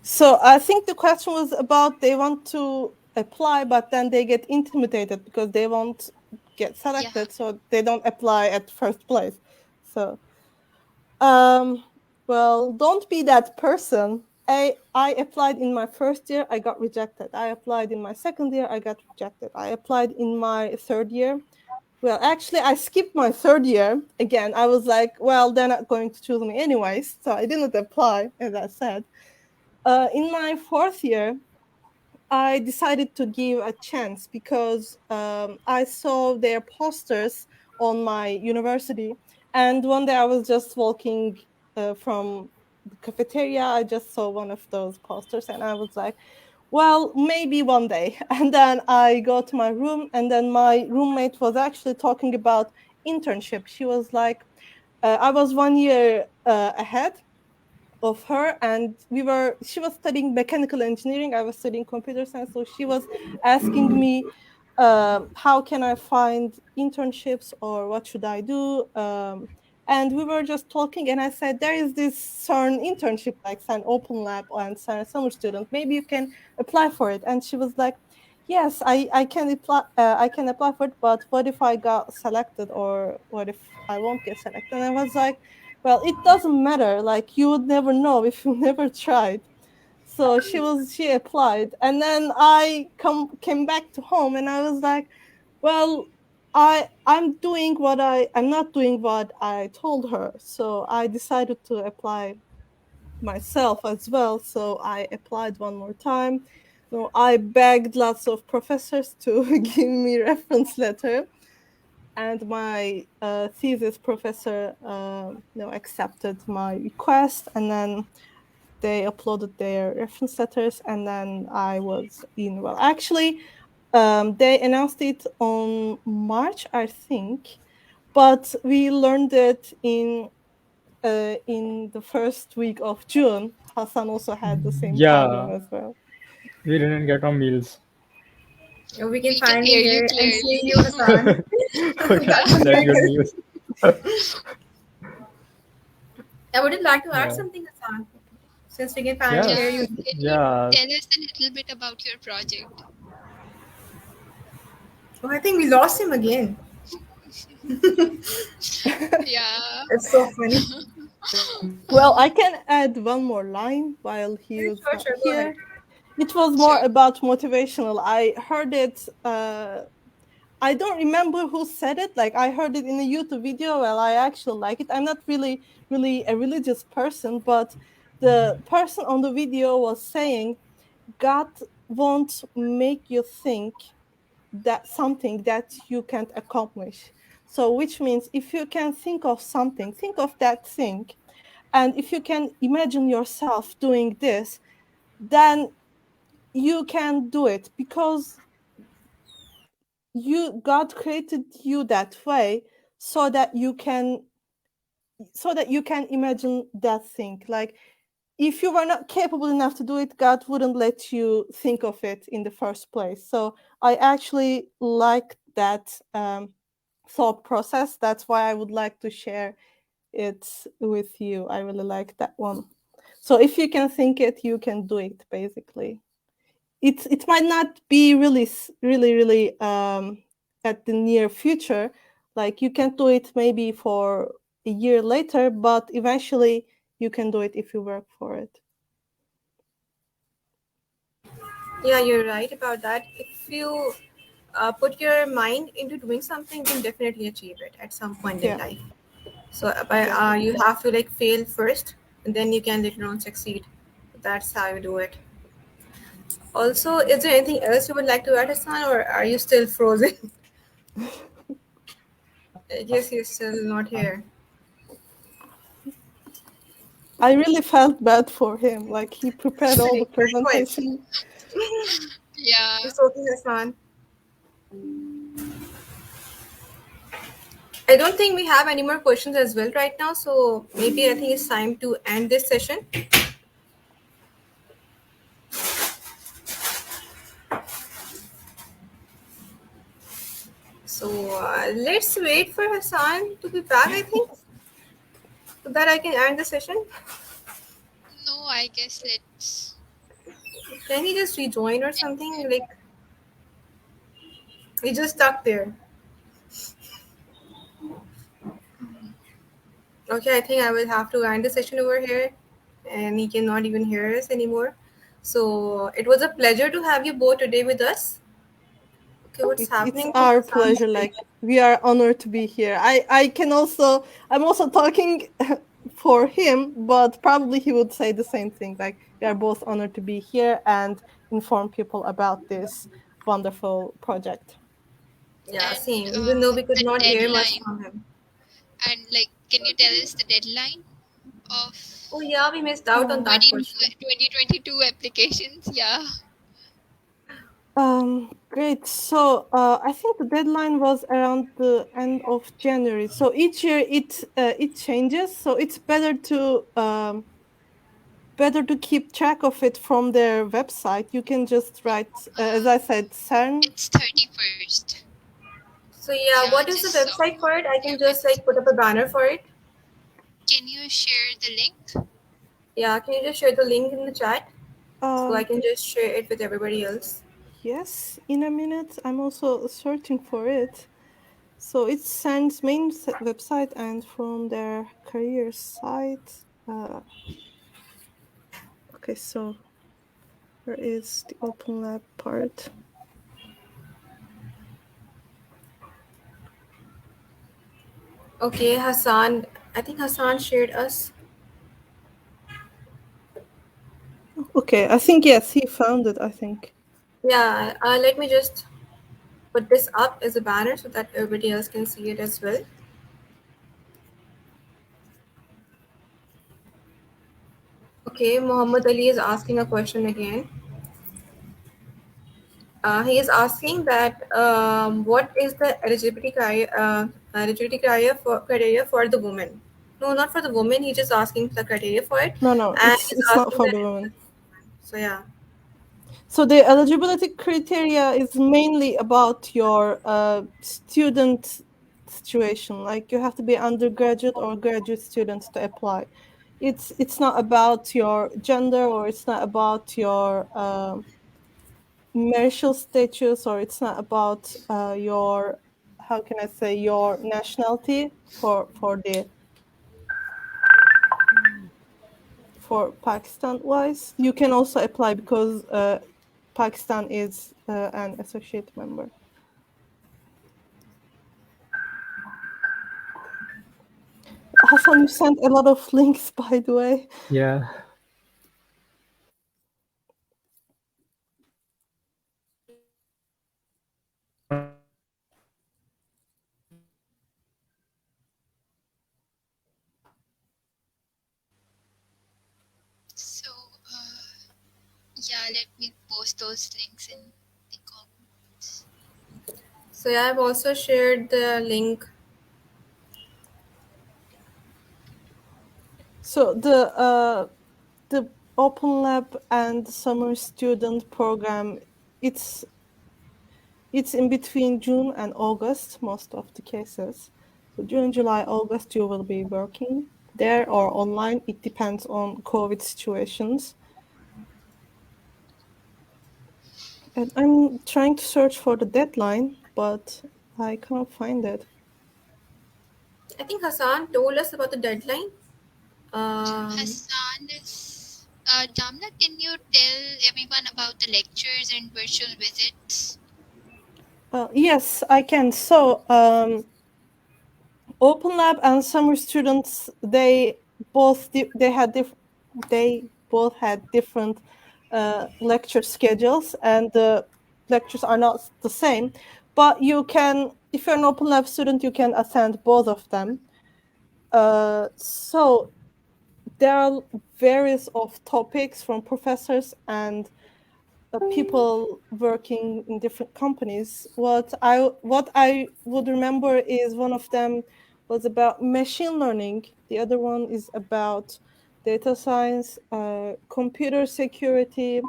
So I think the question was about they want to apply, but then they get intimidated because they won't get
Yeah.
selected, so they don't apply at first place. So Um, well, don't be that person. I applied in my first year, I got rejected. I applied in my second year, I got rejected. I applied in my third year. Well, actually, I skipped my third year. Again, I was like, well, they're not going to choose me anyways. So I didn't apply, as I said. In my fourth year, I decided to give a chance because I saw their posters on my university. And one day I was just walking from the cafeteria. I just saw one of those posters and I was like, well, maybe one day. And then I go to my room, and then my roommate was actually talking about internship. She was like, I was 1 year ahead of her, and she was studying mechanical engineering, I was studying computer science. So she was asking me, how can I find internships, or what should I do, and we were just talking, and I said, there is this CERN internship, like CERN OpenLab and CERN Summer Student, maybe you can apply for it. And she was like, yes, I can apply for it, but what if I got selected, or what if I won't get selected? And I was like, well, it doesn't matter. Like, you would never know if you never tried. So she applied, and then came back to home, and I was like, well, I'm not doing what I told her. So I decided to apply myself as well. So I applied one more time. So I begged lots of professors to give me reference letter, and my thesis professor accepted my request, and then they uploaded their reference letters, and then I was in. Well, actually, they announced it on March, I think, but we learned it in the first week of June. Hassan also had the same problem
Yeah,
as well.
we didn't get our meals.
We can
We can
finally
hear you
hear and see
clearly.
you, Hassan.
Okay,
That's a
that's good
miracle.
news.
I would like to add
Yeah.
something, Hassan, since we can finally
Yes.
hear
Yeah,
you.
can you
Yeah.
tell us a little bit about your project?
Oh, I think we lost him again.
Yeah.
It's so funny.
Well, I can add one more line while he
Yeah,
was
sure,
not
sure. Go ahead.
here. It was more
Sure.
about motivational. I heard it. I don't remember who said it. Like, I heard it in a YouTube video. Well, I actually like it. I'm not really a religious person, but the person on the video was saying God won't make you think that something that you can't accomplish. So which means if you can think of something, think of that thing. And if you can imagine yourself doing this, then you can do it, because God created you that way so that you can imagine that thing. Like, if you were not capable enough to do it, God wouldn't let you think of it in the first place. So I actually like that thought process. That's why I would like to share it with you. I really like that one. So if you can think it, you can do it, basically. It might not be really at the near future. Like, you can do it maybe for a year later, but eventually you can do it if you work for it.
Yeah, you're right about that. If you put your mind into doing something, you can definitely achieve it at some point in
Yeah,
life. So, but
exactly.
you have to like fail first, and then you can later on succeed. That's how you do it. Also, is there anything else you would like to add, Hassan, or are you still frozen? I guess you're still not here.
I really felt bad for him. Like, he prepared all the
Likewise.
presentation.
Yeah.
It's okay, Hassan. I don't think we have any more questions as well right now, so maybe I think it's time to end this session. So let's wait for Hassan to be back, I think, so that I can end the session.
No, I guess let's
Can he just rejoin or
end
something?
it.
Like, he just stuck there. Okay, I think I will have to end the session over here, and he cannot even hear us anymore. So it was a pleasure to have you both today with us. Okay, what's
It's
happening to
our
Hassan's
pleasure.
screen?
Like, we are honored to be here. I'm also talking for him, but probably he would say the same thing. Like, we are both honored to be here and inform people about this wonderful project.
Yeah,
And
same. Even though we could
the
not hear much
deadline.
from him.
And like, can you tell us the deadline of
Oh yeah, we missed out on
Uh,
that
20,
question.
2022 applications? Yeah.
Great. So I think the deadline was around the end of January. So each year it changes. So it's better to keep track of it from their website. You can just write, as I said, CERN.
It's 31st.
So yeah,
Yeah,
what is the
just saw
website for it? I
your
can just
message.
like put up a banner for it.
Can you share the link?
Yeah, can you just share the link in the chat so I
Um,
can just share it with everybody else?
yes, in a minute. I'm also searching for it. So it's CERN's main website, and from their career site. Okay, so where is the Open Lab part?
Okay, Hassan. I think Hassan shared us.
Okay, I think yes, he found it. I think.
Yeah, let me just put this up as a banner so that everybody else can see it as well. Okay, Muhammad Ali is asking a question again. He is asking that what is the eligibility criteria for the woman? No, not for the woman. He's just asking the criteria for it,
No,
and he's
it's not
asking
for
that.
the women.
So yeah,
So the eligibility criteria is mainly about your student situation. Like, you have to be undergraduate or graduate student to apply. It's not about your gender, or it's not about your marital status, or it's not about your, how can I say, your nationality for Pakistan wise. You can also apply because Pakistan is an associate member. Hassan, you sent a lot of links, by the way.
Yeah.
Yeah, let me post those links in the comments.
So yeah, I've also shared the link.
So the Open Lab and Summer Student Program, it's it's in between June and August, most of the cases. So June, July, August, you will be working there or online. It depends on COVID situations. And I'm trying to search for the deadline, but I can't find it.
I think Hassan told us about the deadline. Um,
Hassan is. Damla, can you tell everyone about the lectures and virtual visits?
Yes, I can. So, Open Lab and summer students, they both had different lecture schedules, and the lectures are not the same. But you can, if you're an Open Lab student, you can attend both of them. So there are various of topics from professors and people working in different companies. What I would remember is one of them was about machine learning. The other one is about data science, computer security,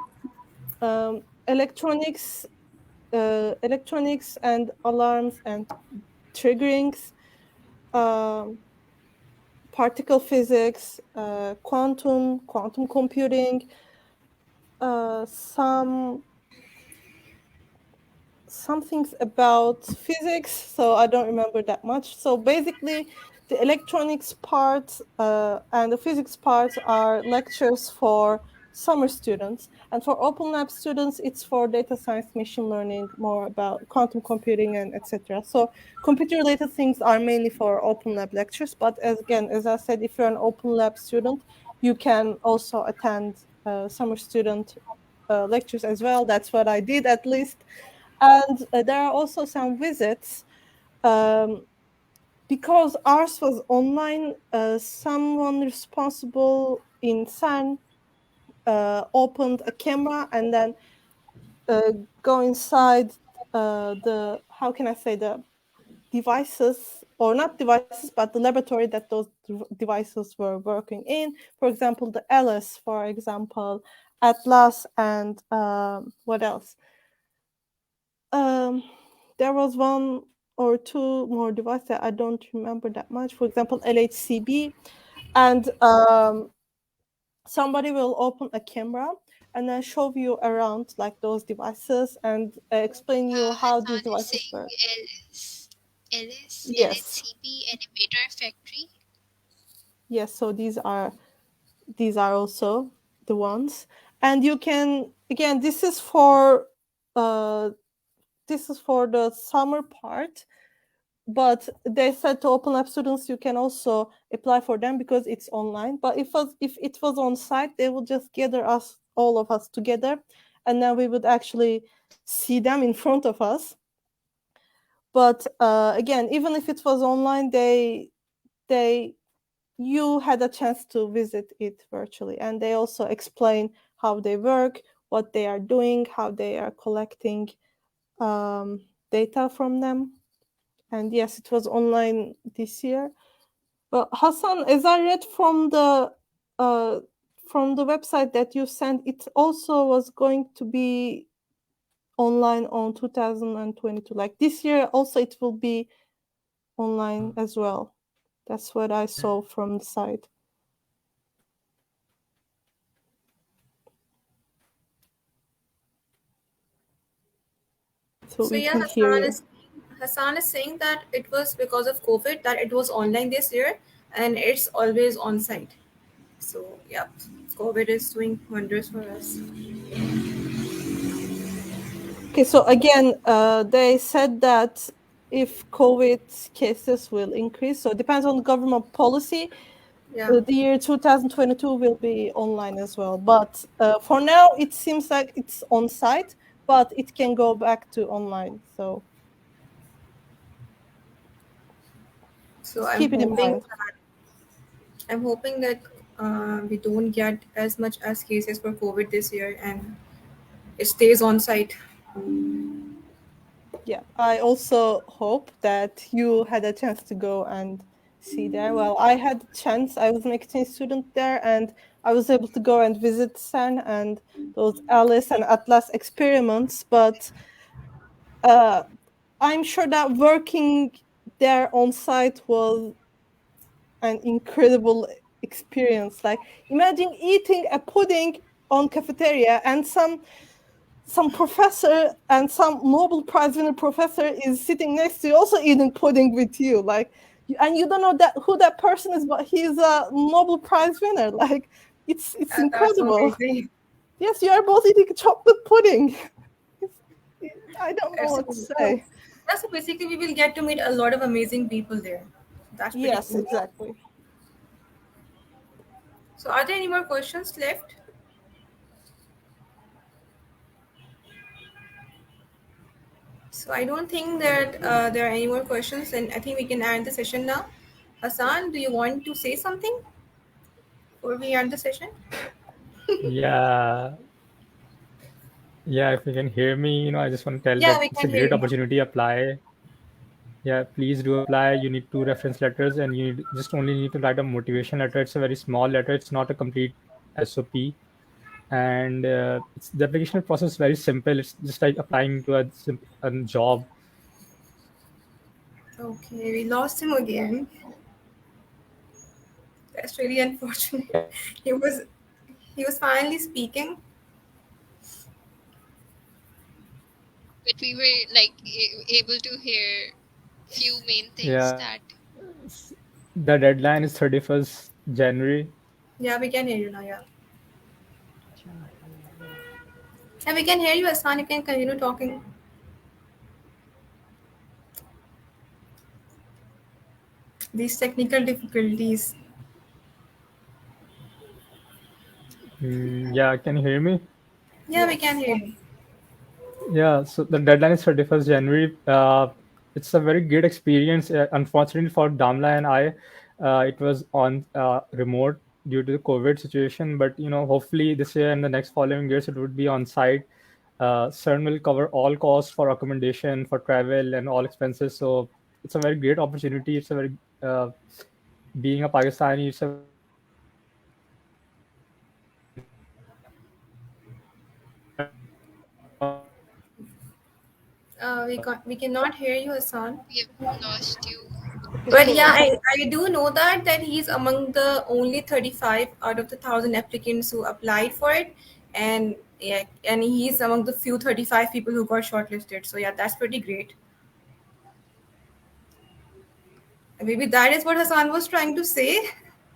electronics, electronics and alarms and triggerings, um, particle physics, quantum computing, some things about physics, so I don't remember that much. So basically, the electronics part and the physics part are lectures for summer students, and for Open Lab students, it's for data science, machine learning, more about quantum computing and etc. So computer-related things are mainly for Open Lab lectures. But as I said, if you're an Open Lab student, you can also attend summer student lectures as well. That's what I did, at least. And there are also some visits. Because ours was online, someone responsible in CERN opened a camera and then go inside the, how can I say, the devices, or not devices, but the laboratory that those devices were working in. For example, the Alice, for example, Atlas, and what else? There was one or two more devices that I don't remember that much. For example, LHCb, and somebody will open a camera and then show you around like those devices and explain you how these
Hassan is
devices
saying
work.
LS,
Yes,
LHCP, Innovator Factory.
yes. So these are also the ones, and you can, again, uh, this is for the summer part. But they said to Open Lab students, you can also apply for them because it's online. But if it was on site, they would just gather us, all of us together, and then we would actually see them in front of us. But again, even if it was online, they you had a chance to visit it virtually, and they also explain how they work, what they are doing, how they are collecting data from them. And yes, it was online this year. But Hassan, as I read uh, from the website that you sent, it also was going to be online on 2022. Like this year, also it will be online as well. That's what I saw from the site. So
so
we
yeah,
can't hear you.
Hassan is saying that it was because of COVID that it was online this year, and it's always on site. So yeah, COVID is doing wonders for us.
Okay, so again, they said that if COVID cases will increase, so it depends on government policy.
Yeah.
The year 2022 will be online as well. But for now, it seems like it's on site, but it can go back to online. So
So
just keep it in mind.
I'm hoping that we don't get as much as cases for COVID this year, and it stays on site.
Yeah, I also hope that you had a chance to go and see there. Well, I had a chance. I was an exchange student there, and I was able to go and visit CERN and those Alice and Atlas experiments. But uh, I'm sure that working there on site was an incredible experience. Like, imagine eating a pudding on cafeteria, and some professor and some Nobel Prize winner professor is sitting next to you, also eating pudding with you. Like, and you don't know that who that person is, but he's a Nobel Prize winner. Like, it's
That's
incredible.
amazing.
Yes, you are both eating chocolate pudding. I don't know
It's,
what to say.
yeah, so basically, we will get to meet a lot of amazing people there. That's pretty
Yes,
cool.
exactly.
So, are there any more questions left? So, I don't think that there are any more questions, and I think we can end the session now. Hassan, do you want to say something before we end the session?
Yeah, yeah. If you can hear me, I just want to tell
Yeah,
that
we
it's a
can hear
great
you now.
opportunity. Apply. Yeah, please do apply. You need two reference letters, and just only need to write a motivation letter. It's a very small letter. It's not a complete SOP, and the application process is very simple. It's just like applying to a job.
Okay, we lost him again. That's really unfortunate. He was he was finally speaking.
But we were like able to hear few main things
Yeah,
that
the deadline is 31st January.
Yeah, we can hear you now. Yeah, yeah, we can hear you, Hassan. You can continue talking. These technical difficulties.
Yeah, can you hear me?
Yeah, we can
Yes.
hear you.
Yeah, so the deadline is 31st January. It's a very good experience. Unfortunately for Damla and I, it was on remote due to the COVID situation. But hopefully this year and the next following years, it would be on site. CERN will cover all costs for accommodation, for travel, and all expenses. So it's a very great opportunity. It's a very being a Pakistani, it's a very great opportunity to work on site.
We cannot hear you, Hassan.
we have lost you.
But
So
yeah, I do know that he's among the only 35 out of the 1,000 applicants who applied for it, and yeah, and he's among the few 35 people who got shortlisted. So yeah, that's pretty great. And maybe that is what Hassan was trying to say,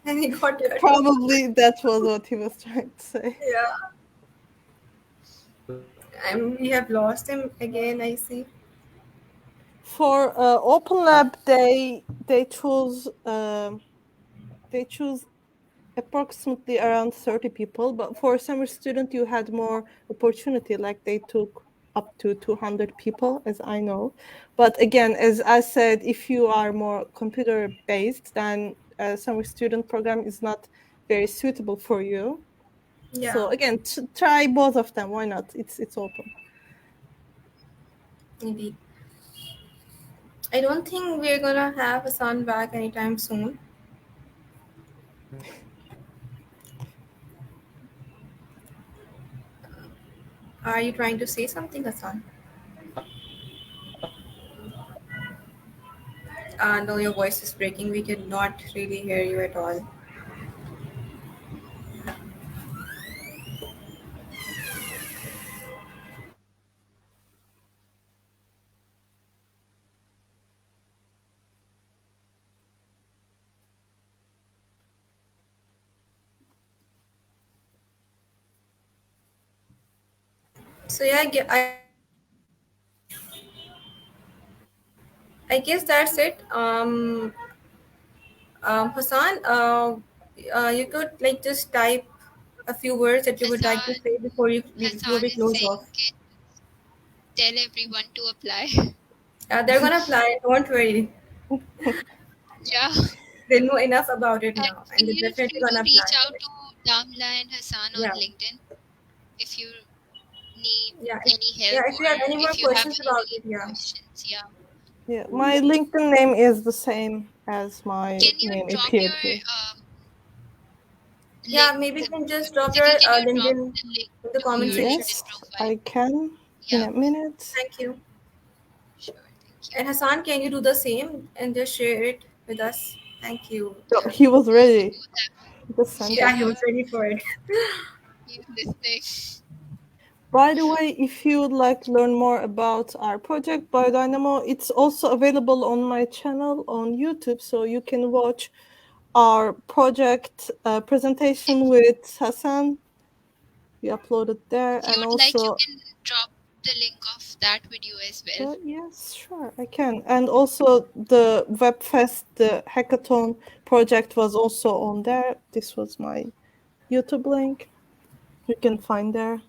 and he got
yeah,
cut off.
probably that was what he was trying to say.
Yeah, and we have lost him again. I see.
For OpenLab, they choose approximately around 30 people, but for summer student you had more opportunity, like they took up to 200 people, as I know. But again, as I said, if you are more computer based, then summer student program is not very suitable for you.
Yeah,
So again, try both of them. Why not? It's open.
indeed. I don't think we're gonna have Hassan back anytime soon. Are you trying to say something, Hassan? No, your voice is breaking. We cannot really hear you at all. So yeah, I guess that's it. Hassan, you could like just type a few words that you would like to
Hassan
say before
Hassan
we
is
close
saying,
off.
can tell everyone to apply.
They're gonna apply. Don't worry.
Yeah.
They know enough about it
And
now, and they're
feel
definitely
free to
gonna apply
reach
for
out
it.
to Damla and Hassan on
Yeah.
LinkedIn if you need
Yeah,
any
yeah.
help
If you
or
have any more
if you have
questions
any
about it, yeah.
questions. Yeah.
Yeah, my LinkedIn name is the same as my
Can you
name
drop
appeared
your
here.
Yeah,
link?
maybe you can just drop your
Basically, can you drop
LinkedIn
the link
in the
to
comment
your
section.
LinkedIn
Yes,
profile?
I can in
Yeah.
a minute.
Thank you.
Sure. Thank you.
And Hassan, can you do the same and just share it with us? Thank you.
So he was
We
ready.
both have.
He just sent
Yeah,
it.
he
Yeah.
was ready for it.
He's listening.
By the way, if you would like to learn more about our project Biodynamo, it's also available on my channel on YouTube, so you can watch our project presentation with Hassan. We uploaded there,
If you
and
would like, you
also
can drop the link of that video as well.
yes, sure, I can. And also the Webfest, the hackathon project was also on there. This was my YouTube link. You can find there.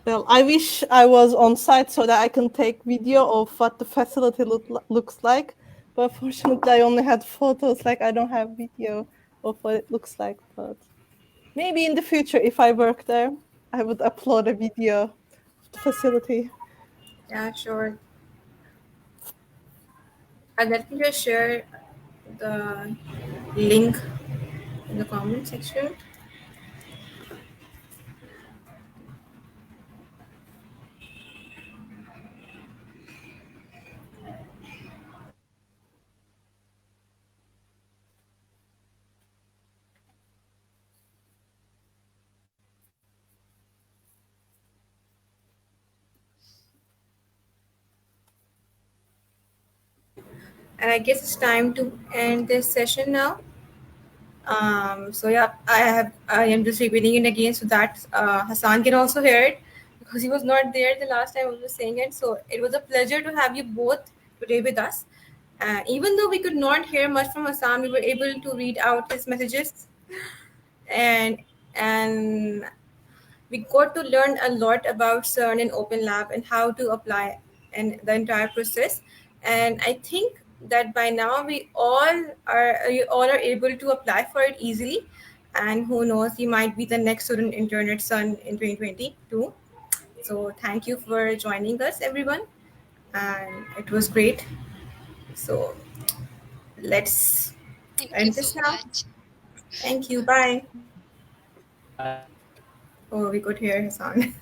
Well, I wish I was on site so that I can take video of what the facility looks like. But fortunately, I only had photos. Like I don't have video of what it looks like. But maybe in the future, if I work there, I would upload a video of the facility.
Yeah, sure. And let me just share the link in the comment section. And I guess it's time to end this session now. So yeah, I am just repeating it again so that Hassan can also hear it because he was not there the last time I was saying it. So it was a pleasure to have you both today with us. Even though we could not hear much from Hassan, we were able to read out his messages, and and we got to learn a lot about CERN and OpenLab and how to apply and the entire process. And I think that by now we all are able to apply for it easily. And who knows, you might be the next student intern at CERN in 2022. So thank you for joining us, everyone, and it was great. So let's
Thank you
end
so
this now.
much.
Thank you. Bye.
Bye.
Oh, we could hear Hassan.